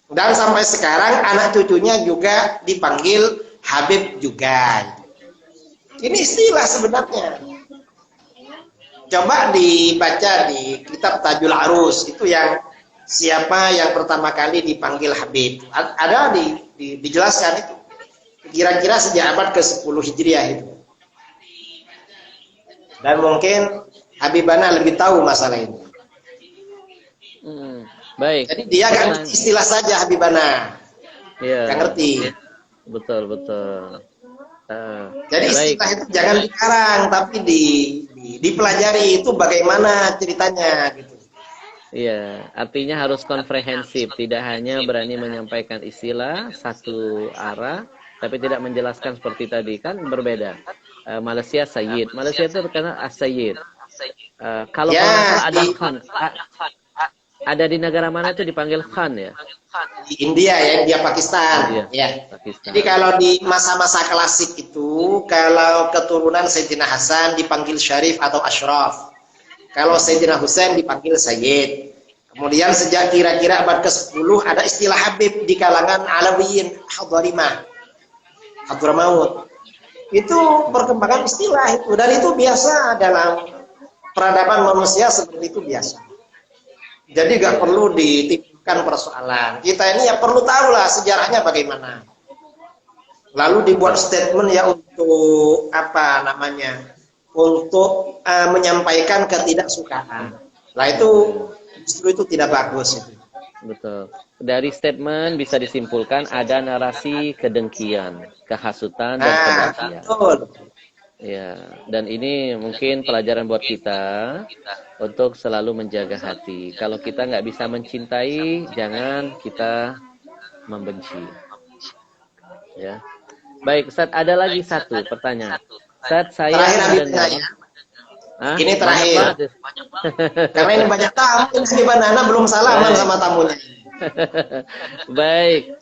Dan sampai sekarang anak cucunya juga dipanggil Habib juga. Ini istilah sebenarnya. Coba dibaca di kitab Tajul Arus, itu yang siapa yang pertama kali dipanggil Habib. Ada dijelaskan itu. Kira-kira sejak abad ke-10 Hijriah itu. Dan mungkin Habibana lebih tahu masalah ini. Baik. Jadi dia nggak ngerti istilah saja Habibana. Iya. Nggak ngerti. Betul. Jadi baik. istilah itu jangan dikarang, tapi dipelajari itu bagaimana ceritanya gitu. Iya, artinya harus komprehensif, tidak hanya berani menyampaikan istilah satu arah, tapi tidak menjelaskan seperti tadi, kan berbeda. Malaysia Sayyid, Malaysia itu terkenal as-Sayyid. Kalau Ya, salah ada Khan, ada di negara mana itu dipanggil Khan ya? Di India ya, India Pakistan. India, Ya. Pakistan. Jadi kalau di masa-masa klasik itu, kalau keturunan Sayyidina Hasan dipanggil Syarif atau Ashraf. Kalau Sayyidina Husain dipanggil Sayyid. Kemudian sejak kira-kira abad ke-10 ada istilah Habib di kalangan Alawiyin, Hadramaut. Itu perkembangan istilah itu, dan itu biasa dalam peradaban manusia, seperti itu biasa. Jadi nggak perlu ditimbulkan persoalan. Kita ini ya perlu tahu lah sejarahnya bagaimana. Lalu dibuat statement ya untuk apa namanya? Untuk menyampaikan ketidaksukaan. Nah itu justru itu tidak bagus itu. Betul. Dari statement bisa disimpulkan ada narasi kedengkian, kehasutan dan kebencian. Betul. Ya, dan ini mungkin pelajaran buat kita untuk selalu menjaga hati. Kalau kita nggak bisa mencintai, jangan kita membenci. Ya. Baik, Ustaz, ada lagi satu pertanyaan. Ustaz, saya mendengar. Ini terakhir. Karena ini banyak tamu, ini Banana belum salaman sama tamunya. Baik.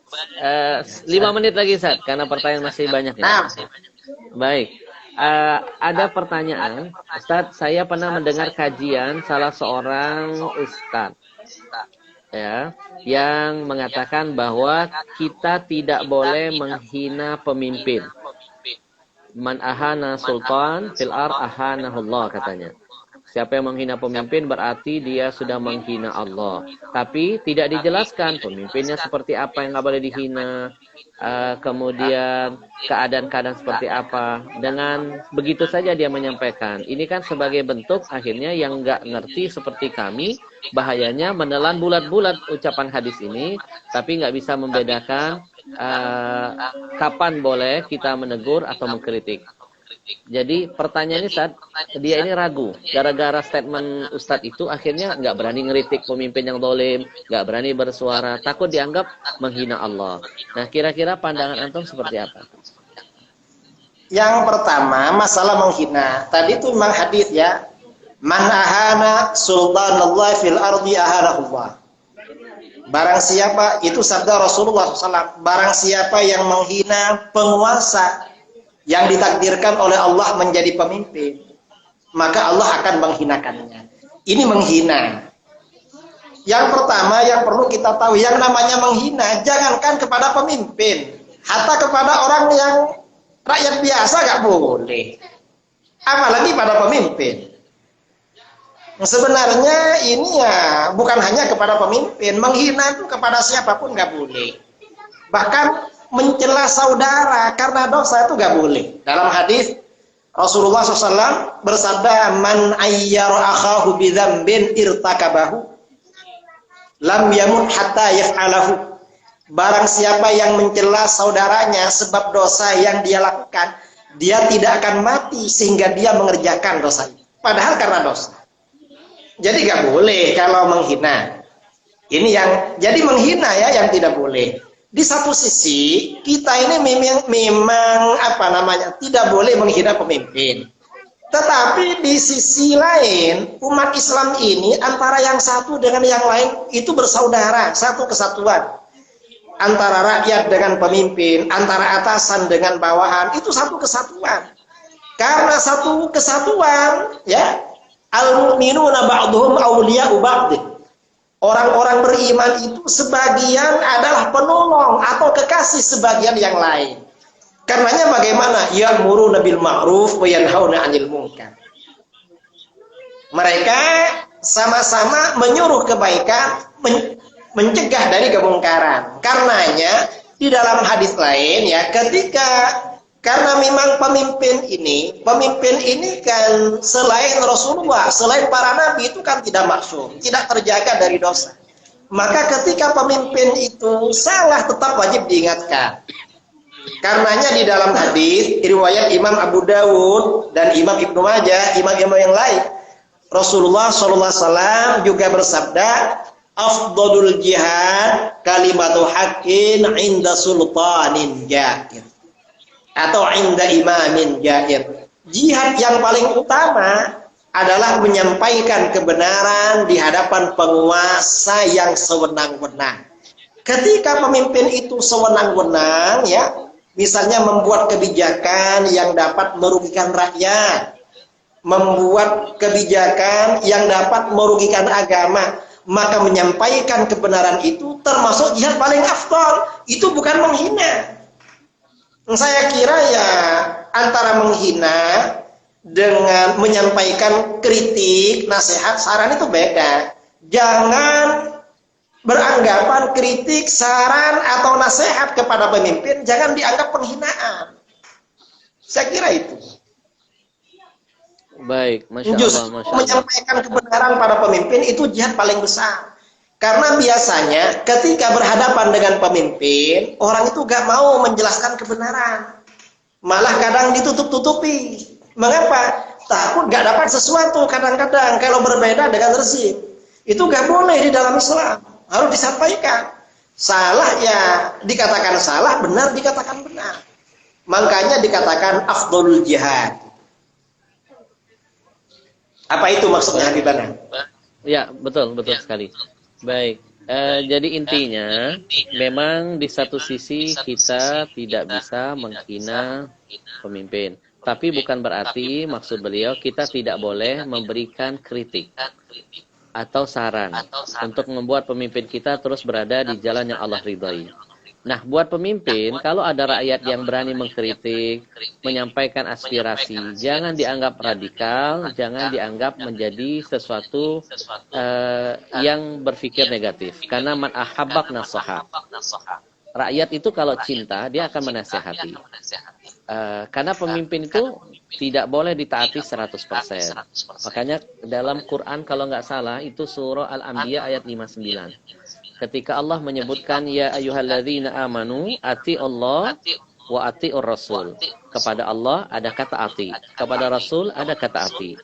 5 menit lagi, Ustaz, karena pertanyaan masih banyak ya. Nah. Baik. Ada pertanyaan, Ustadz, saya pernah mendengar kajian salah seorang ustadz ya, yang mengatakan bahwa kita tidak boleh menghina pemimpin. Man ahana sultan fil ar ahanahullah, katanya. Siapa yang menghina pemimpin berarti dia sudah menghina Allah. Tapi tidak dijelaskan pemimpinnya seperti apa yang nggak boleh dihina. Kemudian keadaan-keadaan seperti apa. Dengan begitu saja dia menyampaikan. Ini kan sebagai bentuk akhirnya yang nggak ngerti seperti kami, bahayanya menelan bulat-bulat ucapan hadis ini, tapi nggak bisa membedakan kapan boleh kita menegur atau mengkritik. Jadi pertanyaannya saat dia ini ragu gara-gara statement Ustadz itu, akhirnya nggak berani ngeritik pemimpin yang dolim, nggak berani bersuara, takut dianggap menghina Allah. Nah, kira-kira pandangan antum seperti apa? Yang pertama, masalah menghina. Tadi itu memang hadis ya. Man ahana sultanallah fil ardi ahanahullah. Barang siapa, itu sabda Rasulullah SAW, barang siapa yang menghina penguasa yang ditakdirkan oleh Allah menjadi pemimpin, maka Allah akan menghinakannya. Ini menghina. Yang pertama yang perlu kita tahu, yang namanya menghina, jangankan kepada pemimpin, hatta kepada orang yang rakyat biasa gak boleh. Apalagi pada pemimpin. Sebenarnya ini ya bukan hanya kepada pemimpin, menghina itu kepada siapapun gak boleh. Bahkan mencela saudara karena dosa itu gak boleh. Dalam hadis Rasulullah SAW bersabda, man ayyar akhahu bidzambin irtakabahu lam yamut hatta yaf'alahu. Barang siapa yang mencela saudaranya sebab dosa yang dia lakukan, dia tidak akan mati sehingga dia mengerjakan dosa itu, padahal karena dosa. Jadi gak boleh kalau menghina. Ini yang jadi menghina ya, yang tidak boleh. Di satu sisi kita ini memang apa namanya tidak boleh menghina pemimpin, tetapi di sisi lain umat Islam ini antara yang satu dengan yang lain itu bersaudara, satu kesatuan. antara rakyat dengan pemimpin, antara atasan dengan bawahan, itu satu kesatuan. Karena satu kesatuan, ya, al-mu'minuna ba'duhum awliya'u ba'd. Orang-orang beriman itu sebagian adalah penolong atau kekasih sebagian yang lain. Karenanya bagaimana? Ya'muruna bil ma'ruf wa yanhauna 'anil munkar. Mereka sama-sama menyuruh kebaikan, mencegah dari kemungkaran. Karenanya di dalam hadis lain, ya, karena memang pemimpin ini kan selain Rasulullah, selain para nabi itu kan tidak maksum, tidak terjaga dari dosa. Maka ketika pemimpin itu salah tetap wajib diingatkan. Karenanya di dalam hadis riwayat Imam Abu Dawud dan Imam Ibnu Majah, imam-imam yang lain, Rasulullah SAW juga bersabda, afdalul jihad kalimatu haqqin inda sultanin jair, atau inda imamin jair. Jihad yang paling utama adalah menyampaikan kebenaran di hadapan penguasa yang sewenang-wenang. Ketika pemimpin itu sewenang-wenang, ya, misalnya membuat kebijakan yang dapat merugikan rakyat, membuat kebijakan yang dapat merugikan agama, maka menyampaikan kebenaran itu termasuk jihad paling afdal. Itu bukan menghina. Saya kira ya antara menghina dengan menyampaikan kritik, nasihat, saran itu beda. Jangan beranggapan kritik, saran, atau nasihat kepada pemimpin jangan dianggap penghinaan. Saya kira itu. Baik, Masya Allah, Masya Allah. Menyampaikan kebenaran pada pemimpin itu jihad paling besar. Karena biasanya ketika berhadapan dengan pemimpin, orang itu gak mau menjelaskan kebenaran. Malah kadang ditutup-tutupi. Mengapa? Takut gak dapat sesuatu kadang-kadang kalau berbeda dengan rezim. Itu gak boleh di dalam Islam. Harus disampaikan. Salah ya dikatakan salah, benar dikatakan benar. Makanya dikatakan afdalul jihad. Apa itu maksudnya Habibana? Ya, betul sekali. Baik, jadi intinya memang di satu sisi kita tidak bisa menghina pemimpin. Tapi bukan berarti maksud beliau kita tidak boleh memberikan kritik atau saran untuk membuat pemimpin kita terus berada di jalan yang Allah ridhai. Nah, buat pemimpin, kalau ada rakyat yang berani mengkritik, menyampaikan aspirasi, jangan dianggap radikal, jangan dianggap menjadi sesuatu yang berpikir negatif. Karena man ahabbak nasaha. Rakyat itu kalau cinta, dia akan menasehati. Karena pemimpin itu tidak boleh ditaati 100%. Makanya dalam Quran kalau nggak salah, itu surah Al-Anbiya ayat 59. Ketika Allah menyebutkan ya ayyuhalladzina amanu ati Allah wa atiur rasul. Kepada Allah ada kata ati, kepada Rasul ada kata ati.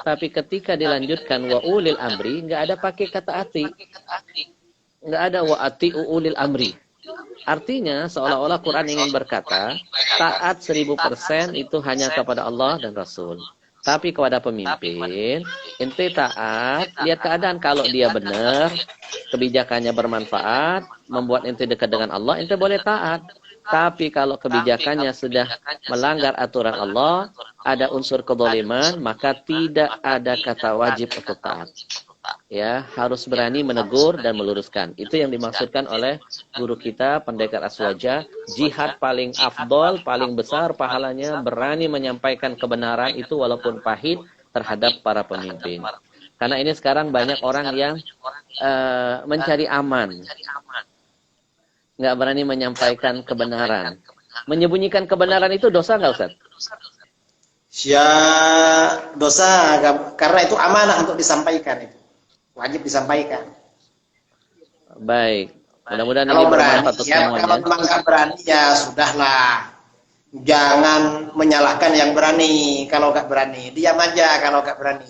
Tapi ketika dilanjutkan wa ulil amri enggak ada pakai kata ati. Enggak ada wa atiu ulil amri. Artinya seolah-olah Quran ingin berkata taat 1000% itu hanya kepada Allah dan Rasul. Tapi kepada pemimpin, ente taat, lihat keadaan kalau dia benar, kebijakannya bermanfaat, membuat ente dekat dengan Allah, ente boleh taat. Tapi kalau kebijakannya sudah melanggar aturan Allah, ada unsur kezaliman, maka tidak ada kata wajib untuk taat. Ya, harus berani menegur dan meluruskan. Itu yang dimaksudkan oleh guru kita Pendekar Aswaja. Jihad paling afdol, paling besar pahalanya berani menyampaikan kebenaran itu walaupun pahit terhadap para pemimpin. Karena ini sekarang banyak orang yang mencari aman, nggak berani menyampaikan kebenaran. Menyembunyikan kebenaran itu dosa nggak, Ustaz? Ya, dosa, karena itu amanah untuk disampaikan itu. Wajib disampaikan. Baik. Mudah-mudahan ini Kalau berani, bermanfaat untuk semuanya. kalau memang nggak berani ya sudahlah. Jangan menyalahkan yang berani. Kalau nggak berani, diam aja kalau nggak berani.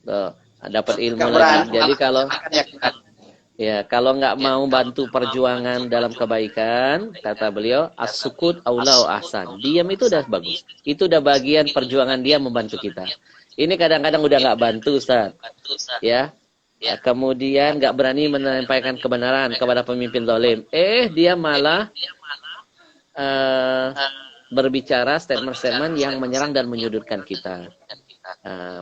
Tuh, dapat ilmu Nggak lagi. berani, Jadi kalau ya, kalau nggak mau bantu perjuangan dalam kebaikan, kata beliau, as-sukut aula wa ahsan. Diam itu udah bagus. Itu udah bagian perjuangan dia membantu kita. Ini kadang-kadang udah nggak bantu, Ustaz. Ya. kemudian nggak berani menyampaikan kebenaran kepada pemimpin zalim. Dia malah berbicara statement-statement yang menyerang dan menyudutkan kita.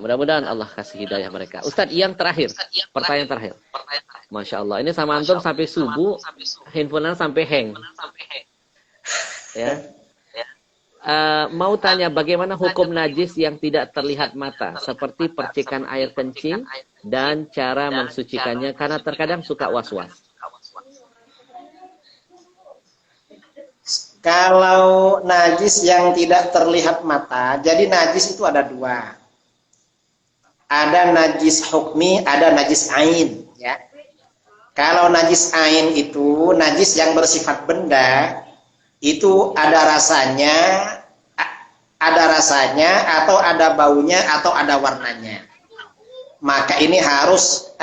Mudah-mudahan Allah kasih hidayah mereka. Ustadz, yang terakhir, pertanyaan terakhir. Masya Allah, ini sama antum sampai subuh, handphone sampai hang. Ya. Mau tanya bagaimana hukum najis yang tidak terlihat mata, seperti percikan air kencing dan cara mensucikannya, karena terkadang suka was-was. Kalau najis yang tidak terlihat mata, jadi najis itu ada dua. Ada najis hukmi, ada najis ain. Ya. Kalau najis ain itu najis yang bersifat benda, itu ada rasanya atau ada baunya atau ada warnanya. Maka ini harus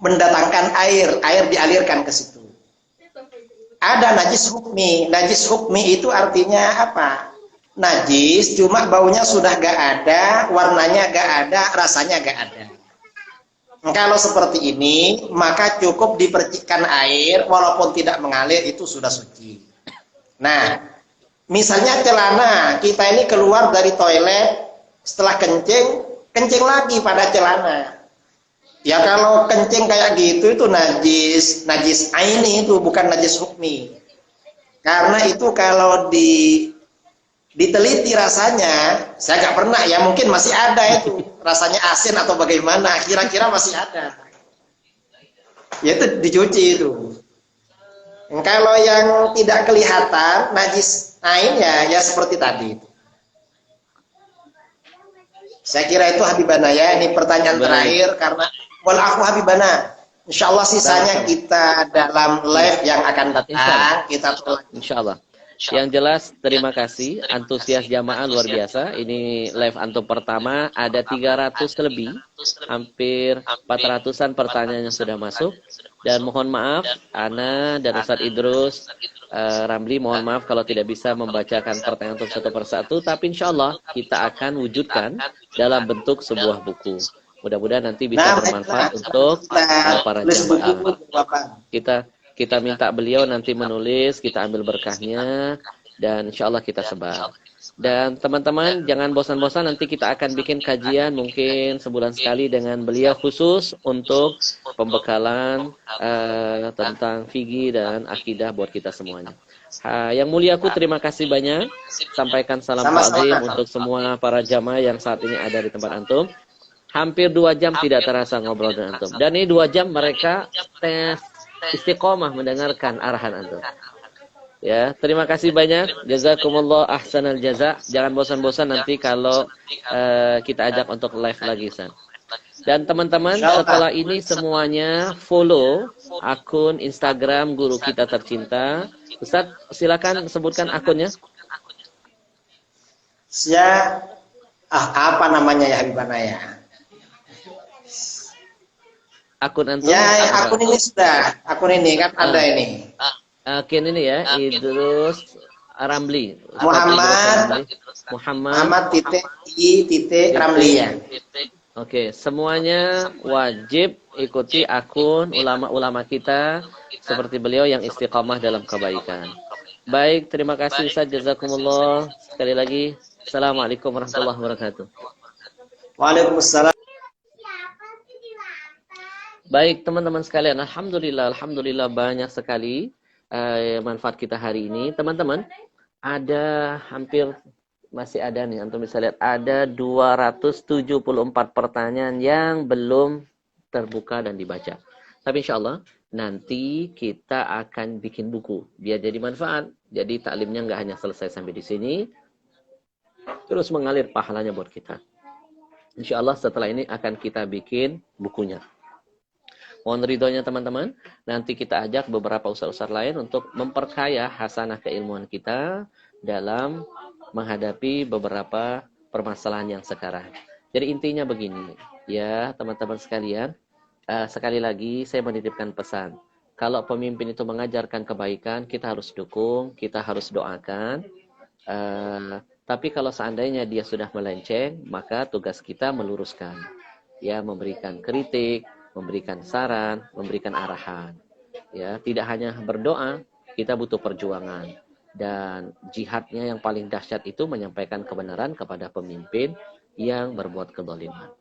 mendatangkan air dialirkan ke situ. Ada najis hukmi. Najis hukmi itu artinya apa? Najis cuma baunya sudah gak ada, warnanya gak ada, rasanya gak ada. Kalau seperti ini, maka cukup dipercikkan air, walaupun tidak mengalir, itu sudah suci. Nah, misalnya celana, kita ini keluar dari toilet, setelah kencing lagi pada celana. Ya kalau kencing kayak gitu itu najis aini, itu bukan najis hukmi. Karena itu kalau diteliti rasanya, saya nggak pernah ya, mungkin masih ada itu rasanya asin atau bagaimana, kira-kira masih ada. Ya itu dicuci itu. Kalau yang tidak kelihatan najis ain ya seperti tadi. Saya kira itu Habibana ya, ini pertanyaan terakhir karena aku Habibana. Insyaallah sisanya kita dalam live yang akan datang kita insyaallah. Yang jelas terima kasih, antusias jamaah luar biasa. Ini live antum pertama, ada 300 lebih, hampir 400-an pertanyaan yang sudah masuk. Dan mohon maaf, Ana dan Ustadz Idrus, Ramli, mohon maaf kalau tidak bisa membacakan pertanyaan untuk satu persatu, tapi insya Allah kita akan wujudkan dalam bentuk sebuah buku. Mudah-mudahan nanti bisa bermanfaat untuk para jamaah. Kita minta beliau nanti menulis, kita ambil berkahnya, dan insya Allah kita sebar. Dan teman-teman jangan bosan-bosan, nanti kita akan bikin kajian mungkin sebulan sekali dengan beliau khusus untuk pembekalan tentang fikih dan akidah buat kita semuanya. Yang muliaku terima kasih banyak. Sampaikan salam takzim untuk semua para jamaah yang saat ini ada di tempat antum. Hampir 2 jam tidak terasa ngobrol dengan antum. Dan ini 2 jam mereka istiqomah mendengarkan arahan antum. Ya, terima kasih banyak. Jazakumullah ahsanal jaza. Jangan bosan-bosan nanti kalau kita ajak untuk live lagi, San. Dan teman-teman, setelah ini semuanya follow akun Instagram guru kita tercinta. Ustaz, silakan sebutkan akunnya. Apa namanya ya Habibana ya? Akun antum? Ya, akun ini sudah. Akun ini kan ada ini. Akun ini ya, Idrus Ramli. Muhammad titik Ramli ya. Oke, semuanya wajib ikuti akun ulama-ulama kita seperti beliau yang istiqamah dalam kebaikan. Baik, terima kasih Ustaz, jazakumullah. Sekali lagi, Assalamualaikum warahmatullahi wabarakatuh. Waalaikumsalam. Baik, teman-teman sekalian, alhamdulillah banyak sekali manfaat kita hari ini. Teman-teman, ada hampir masih ada nih, antum bisa lihat ada 274 pertanyaan yang belum terbuka dan dibaca. Tapi insya Allah nanti kita akan bikin buku biar jadi manfaat. Jadi taklimnya nggak hanya selesai sampai di sini, terus mengalir pahalanya buat kita. Insya Allah setelah ini akan kita bikin bukunya. Mohon ridhonya teman-teman, nanti kita ajak beberapa ustaz-ustaz lain untuk memperkaya hasanah keilmuan kita dalam menghadapi beberapa permasalahan yang sekarang. Jadi intinya begini, ya teman-teman sekalian, sekali lagi saya menitipkan pesan. Kalau pemimpin itu mengajarkan kebaikan, kita harus dukung, kita harus doakan. Tapi kalau seandainya dia sudah melenceng, maka tugas kita meluruskan. Ya, memberikan kritik, memberikan saran, memberikan arahan. Ya, tidak hanya berdoa, kita butuh perjuangan. Dan jihadnya yang paling dahsyat itu menyampaikan kebenaran kepada pemimpin yang berbuat kezaliman.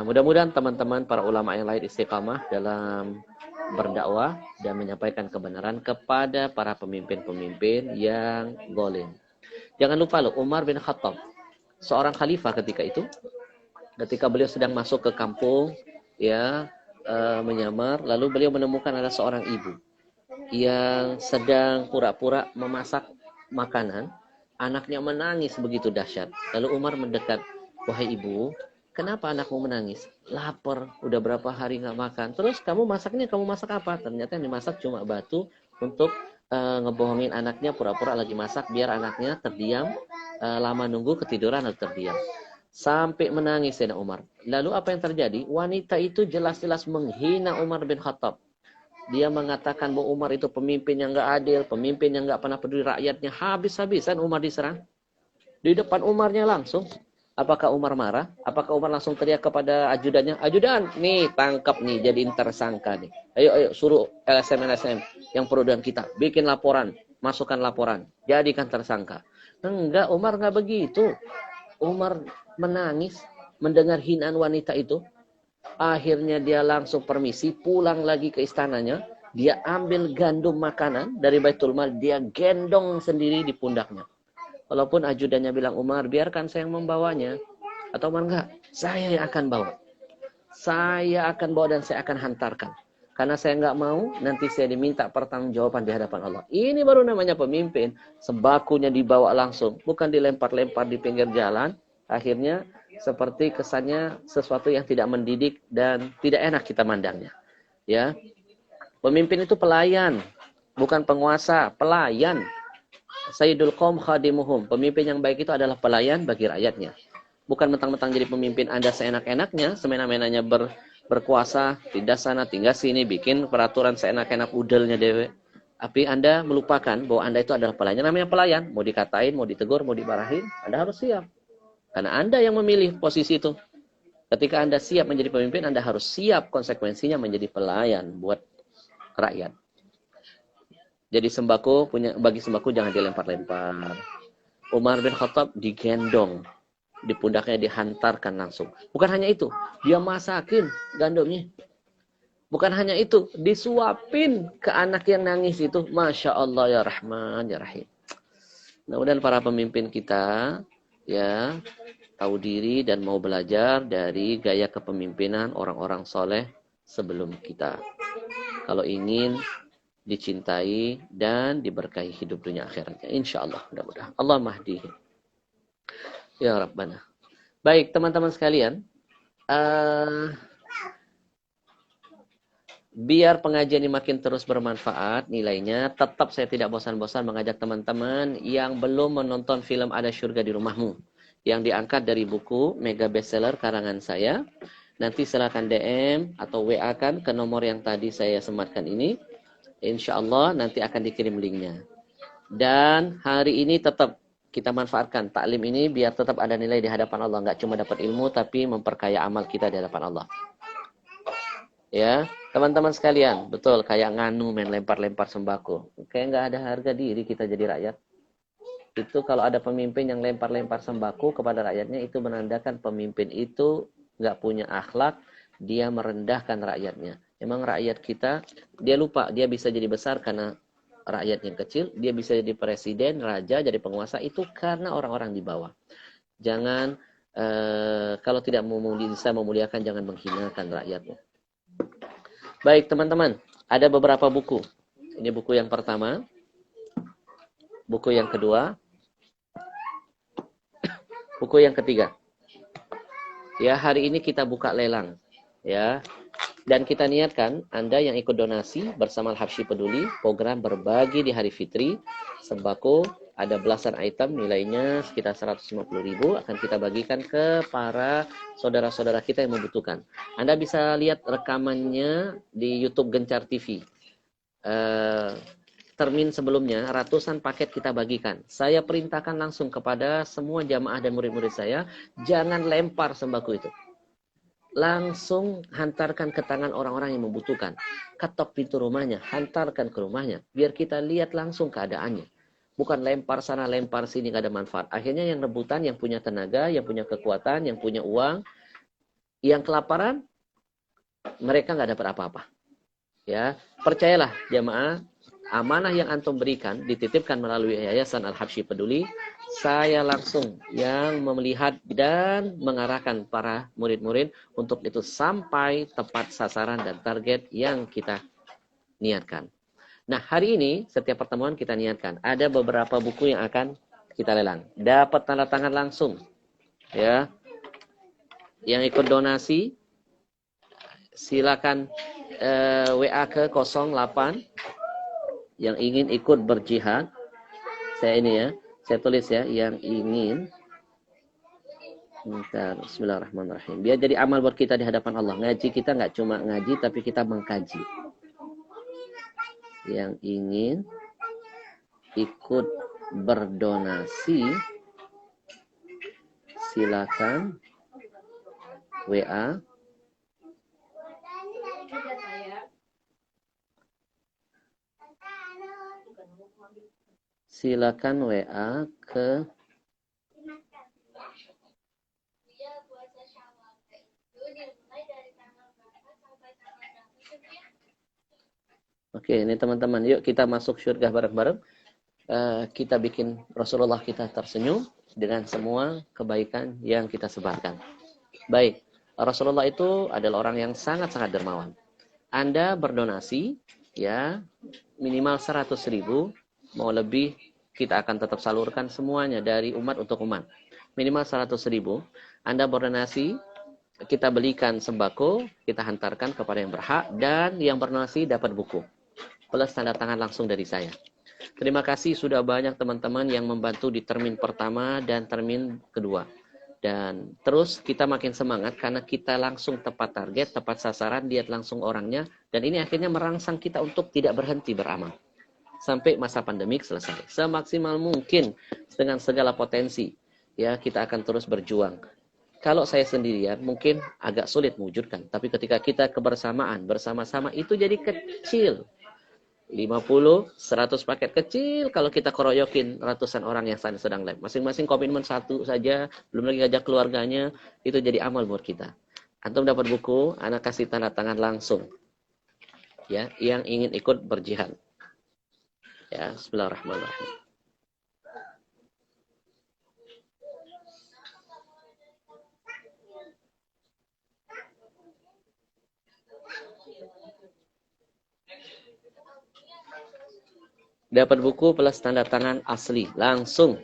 Mudah-mudahan teman-teman para ulama yang lain istiqamah dalam berdakwah dan menyampaikan kebenaran kepada para pemimpin-pemimpin yang zalim. Jangan lupa loh, Umar bin Khattab, seorang khalifah ketika itu, ketika beliau sedang masuk ke kampung, ya, menyamar, lalu beliau menemukan ada seorang ibu yang sedang pura-pura memasak makanan. Anaknya menangis begitu dahsyat. Lalu Umar mendekat, wahai ibu, kenapa anakmu menangis? Lapar, udah berapa hari nggak makan. Terus kamu masak apa? Ternyata yang dimasak cuma batu untuk ngebohongin anaknya, pura-pura lagi masak biar anaknya terdiam, lama nunggu ketiduran atau terdiam. Sampai menangis Sayyidina Umar. Lalu apa yang terjadi? Wanita itu jelas-jelas menghina Umar bin Khattab. Dia mengatakan bahwa Umar itu pemimpin yang nggak adil, pemimpin yang nggak pernah peduli rakyatnya. Habis-habisan Umar diserang. Di depan Umarnya langsung. Apakah Umar marah? Apakah Umar langsung teriak kepada ajudannya? Ajudan, nih tangkap nih, jadiin tersangka nih. Ayo suruh LSM yang perudahan kita. Bikin laporan, masukkan laporan. Jadikan tersangka. Enggak, Umar nggak begitu. Umar menangis mendengar hinaan wanita itu. Akhirnya dia langsung permisi, pulang lagi ke istananya. Dia ambil gandum makanan dari Baitul Mal, dia gendong sendiri di pundaknya. Walaupun ajudannya bilang, Umar, biarkan saya yang membawanya. Atau Umar, enggak, saya yang akan bawa. Saya akan bawa dan saya akan hantarkan. Karena saya enggak mau, nanti saya diminta pertanggungjawaban di hadapan Allah. Ini baru namanya pemimpin. Sembakunya dibawa langsung, bukan dilempar-lempar di pinggir jalan. Akhirnya seperti kesannya sesuatu yang tidak mendidik dan tidak enak kita mandangnya. Ya, pemimpin itu pelayan, bukan penguasa, pelayan. Sayyidul qaum khadimuhum. Pemimpin yang baik itu adalah pelayan bagi rakyatnya. Bukan mentang-mentang jadi pemimpin Anda seenak-enaknya, semena-menanya berkuasa, tidak sana, tinggal sini, bikin peraturan seenak-enak udelnya dewe. Tapi Anda melupakan bahwa Anda itu adalah pelayan. Namanya pelayan, mau dikatain, mau ditegur, mau dimarahin, Anda harus siap. Karena Anda yang memilih posisi itu. Ketika Anda siap menjadi pemimpin, Anda harus siap konsekuensinya menjadi pelayan buat rakyat. Jadi bagi sembako jangan dilempar-lempar. Umar bin Khattab digendong, di pundaknya dihantarkan langsung. Bukan hanya itu, dia masakin gandumnya. Bukan hanya itu, disuapin ke anak yang nangis itu. Masya Allah ya Rahman ya Rahim. Mudah-mudahan para pemimpin kita ya tahu diri dan mau belajar dari gaya kepemimpinan orang-orang soleh sebelum kita. Kalau ingin dicintai dan diberkahi hidup dunia akhiratnya, insya Allah, mudah-mudahan. Allah mahdihi ya Rabbana. Baik teman-teman sekalian, biar pengajian ini makin terus bermanfaat nilainya, tetap saya tidak bosan-bosan mengajak teman-teman yang belum menonton film Ada Syurga di Rumahmu yang diangkat dari buku mega bestseller karangan saya. Nanti silakan DM atau WA kan ke nomor yang tadi saya sematkan ini. Insya Allah nanti akan dikirim linknya. Dan hari ini tetap kita manfaatkan taklim ini biar tetap ada nilai di hadapan Allah. Nggak cuma dapat ilmu tapi memperkaya amal kita di hadapan Allah. Ya, teman-teman sekalian, betul kayak nganu main lempar-lempar sembako. Kayak nggak ada harga diri kita jadi rakyat. Itu kalau ada pemimpin yang lempar-lempar sembako kepada rakyatnya, itu menandakan pemimpin itu nggak punya akhlak, dia merendahkan rakyatnya. Emang rakyat kita, dia lupa, dia bisa jadi besar karena rakyat yang kecil, dia bisa jadi presiden, raja, jadi penguasa, itu karena orang-orang di bawah. Jangan, kalau tidak bisa memuliakan, jangan menghinakan rakyatnya. Baik teman-teman, ada beberapa buku. Ini buku yang pertama, buku yang kedua, buku yang ketiga. Ya, hari ini kita buka lelang. Ya, dan kita niatkan Anda yang ikut donasi bersama Al-Habsyi Peduli, program berbagi di Hari Fitri, sembako, ada belasan item nilainya sekitar 150.000 akan kita bagikan ke para saudara-saudara kita yang membutuhkan. Anda bisa lihat rekamannya di YouTube Gencar TV. Termin sebelumnya ratusan paket kita bagikan. Saya perintahkan langsung kepada semua jamaah dan murid-murid saya, jangan lempar sembako itu. langsung hantarkan ke tangan orang-orang yang membutuhkan. Ketok pintu rumahnya, hantarkan ke rumahnya. Biar kita lihat langsung keadaannya. Bukan lempar sana, lempar sini, gak ada manfaat. Akhirnya yang rebutan, yang punya tenaga, yang punya kekuatan, yang punya uang, yang kelaparan, mereka gak dapat apa-apa. Ya, percayalah jamaah, amanah yang antum berikan dititipkan melalui Yayasan Al-Habsyi Peduli. Saya langsung yang melihat dan mengarahkan para murid-murid untuk itu sampai tepat sasaran dan target yang kita niatkan. Nah, hari ini setiap pertemuan kita niatkan ada beberapa buku yang akan kita lelang. Dapat tanda tangan langsung. Ya. Yang ikut donasi silakan WA ke 08 yang ingin ikut berjihad. Saya ini ya, saya tulis ya, yang ingin. Bentar, bismillahirrahmanirrahim. Biar jadi amal buat kita di hadapan Allah. Ngaji kita nggak cuma ngaji, tapi kita mengkaji. Yang ingin ikut berdonasi, silakan WA. Silakan WA ke Oke, ini teman-teman, yuk kita masuk surga bareng-bareng. Kita bikin Rasulullah kita tersenyum dengan semua kebaikan yang kita sebarkan. Baik, Rasulullah itu adalah orang yang sangat-sangat dermawan. Anda berdonasi, ya, minimal 100.000, mau lebih kita akan tetap salurkan semuanya dari umat untuk umat. Minimal 100.000, Anda berdonasi, kita belikan sembako, kita hantarkan kepada yang berhak, dan yang berdonasi dapat buku. Plus tanda tangan langsung dari saya. Terima kasih sudah banyak teman-teman yang membantu di termin pertama dan termin kedua. Dan terus kita makin semangat karena kita langsung tepat target, tepat sasaran, lihat langsung orangnya. Dan ini akhirnya merangsang kita untuk tidak berhenti beramal. Sampai masa pandemik selesai. Semaksimal mungkin dengan segala potensi. Ya, kita akan terus berjuang. Kalau saya sendirian mungkin agak sulit mewujudkan. Tapi ketika kita kebersamaan, bersama-sama itu jadi kecil. 50, 100 paket kecil kalau kita keroyokin ratusan orang yang sedang live. Masing-masing komitmen satu saja, belum lagi ajak keluarganya, itu jadi amal buat kita. Antum dapat buku, anak kasih tanda tangan langsung. Ya, yang ingin ikut berjihad. Ya, bismillahirrahmanirrahim. Dapat buku plus tanda tangan asli langsung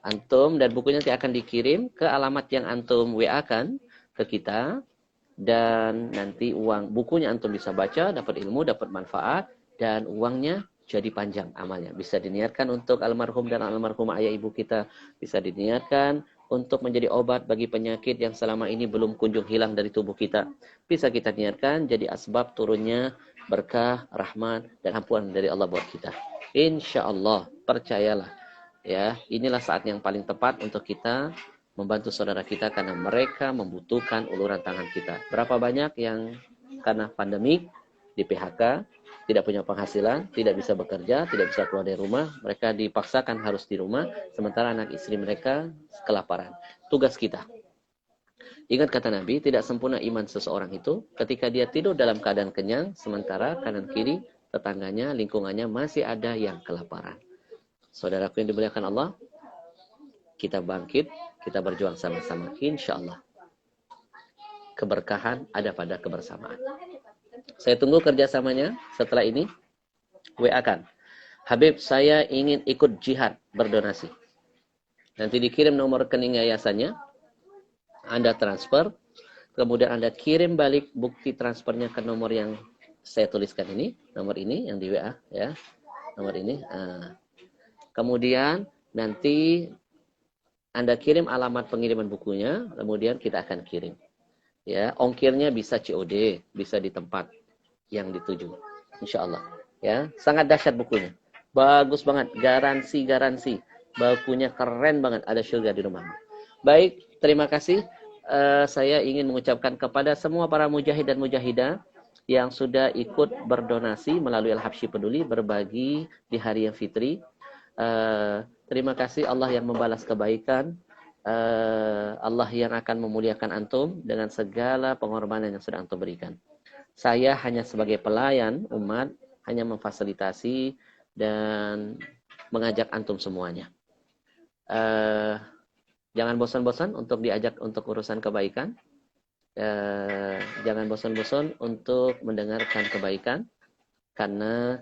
antum, dan bukunya nanti akan dikirim ke alamat yang antum WA-kan ke kita, dan nanti uang bukunya antum bisa baca, dapat ilmu, dapat manfaat, dan uangnya jadi panjang amalnya. Bisa diniatkan untuk almarhum dan almarhumah ayah ibu kita, bisa diniatkan untuk menjadi obat bagi penyakit yang selama ini belum kunjung hilang dari tubuh kita. Bisa kita niatkan jadi asbab turunnya berkah, rahmat, dan ampunan dari Allah buat kita. Insya Allah, percayalah. Ya, inilah saat yang paling tepat untuk kita membantu saudara kita karena mereka membutuhkan uluran tangan kita. Berapa banyak yang karena pandemik di PHK, tidak punya penghasilan, tidak bisa bekerja, tidak bisa keluar dari rumah, mereka dipaksakan harus di rumah, sementara anak istri mereka kelaparan. Tugas kita. Ingat kata Nabi, tidak sempurna iman seseorang itu ketika dia tidur dalam keadaan kenyang, sementara kanan kiri tetangganya, lingkungannya masih ada yang kelaparan. Saudaraku yang dimuliakan Allah, kita bangkit, kita berjuang sama-sama. Insya Allah. Keberkahan ada pada kebersamaan. Saya tunggu kerjasamanya setelah ini. WA-kan. Habib, saya ingin ikut jihad, berdonasi. Nanti dikirim nomor rekening yayasannya. Anda transfer. Kemudian Anda kirim balik bukti transfernya ke nomor yang saya tuliskan ini. Nomor ini yang di WA. Ya. Nomor ini. Kemudian nanti Anda kirim alamat pengiriman bukunya. Kemudian kita akan kirim. Ya, ongkirnya bisa COD, bisa di tempat yang dituju. Insya Allah. Ya, sangat dahsyat bukunya. Bagus banget, garansi. Bukunya keren banget, ada surga di rumahmu. Baik, terima kasih. saya ingin mengucapkan kepada semua para mujahid dan mujahidah yang sudah ikut berdonasi melalui Al-Habsyi Peduli berbagi di hari yang fitri. Terima kasih, Allah yang membalas kebaikan. Allah yang akan memuliakan antum dengan segala pengorbanan yang sudah antum berikan. Saya hanya sebagai pelayan umat, hanya memfasilitasi dan mengajak antum semuanya. Jangan bosan-bosan untuk diajak untuk urusan kebaikan. Jangan bosan-bosan untuk mendengarkan kebaikan, karena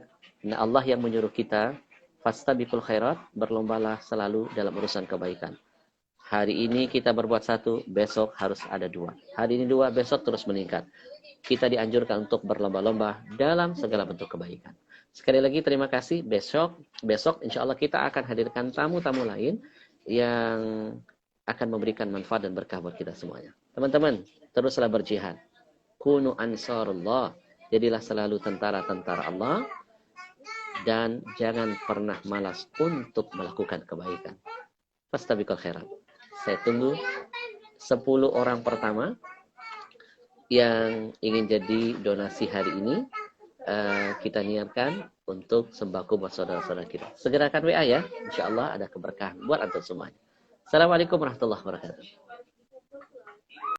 Allah yang menyuruh kita fastabiqul khairat, berlombalah selalu dalam urusan kebaikan. Hari ini kita berbuat satu, besok harus ada dua. Hari ini dua, besok terus meningkat. Kita dianjurkan untuk berlomba-lomba dalam segala bentuk kebaikan. Sekali lagi terima kasih. Besok insya Allah kita akan hadirkan tamu-tamu lain yang akan memberikan manfaat dan berkah buat kita semuanya. Teman-teman, teruslah berjihad. Kunu ansarullah. Jadilah selalu tentara-tentara Allah. Dan jangan pernah malas untuk melakukan kebaikan. Fastabiqul khairat. Saya tunggu 10 orang pertama yang ingin jadi donasi hari ini. Kita niatkan untuk sembako buat saudara-saudara kita. Segerakan WA ya. Insya Allah ada keberkahan buat antum semuanya. Assalamualaikum warahmatullahi wabarakatuh.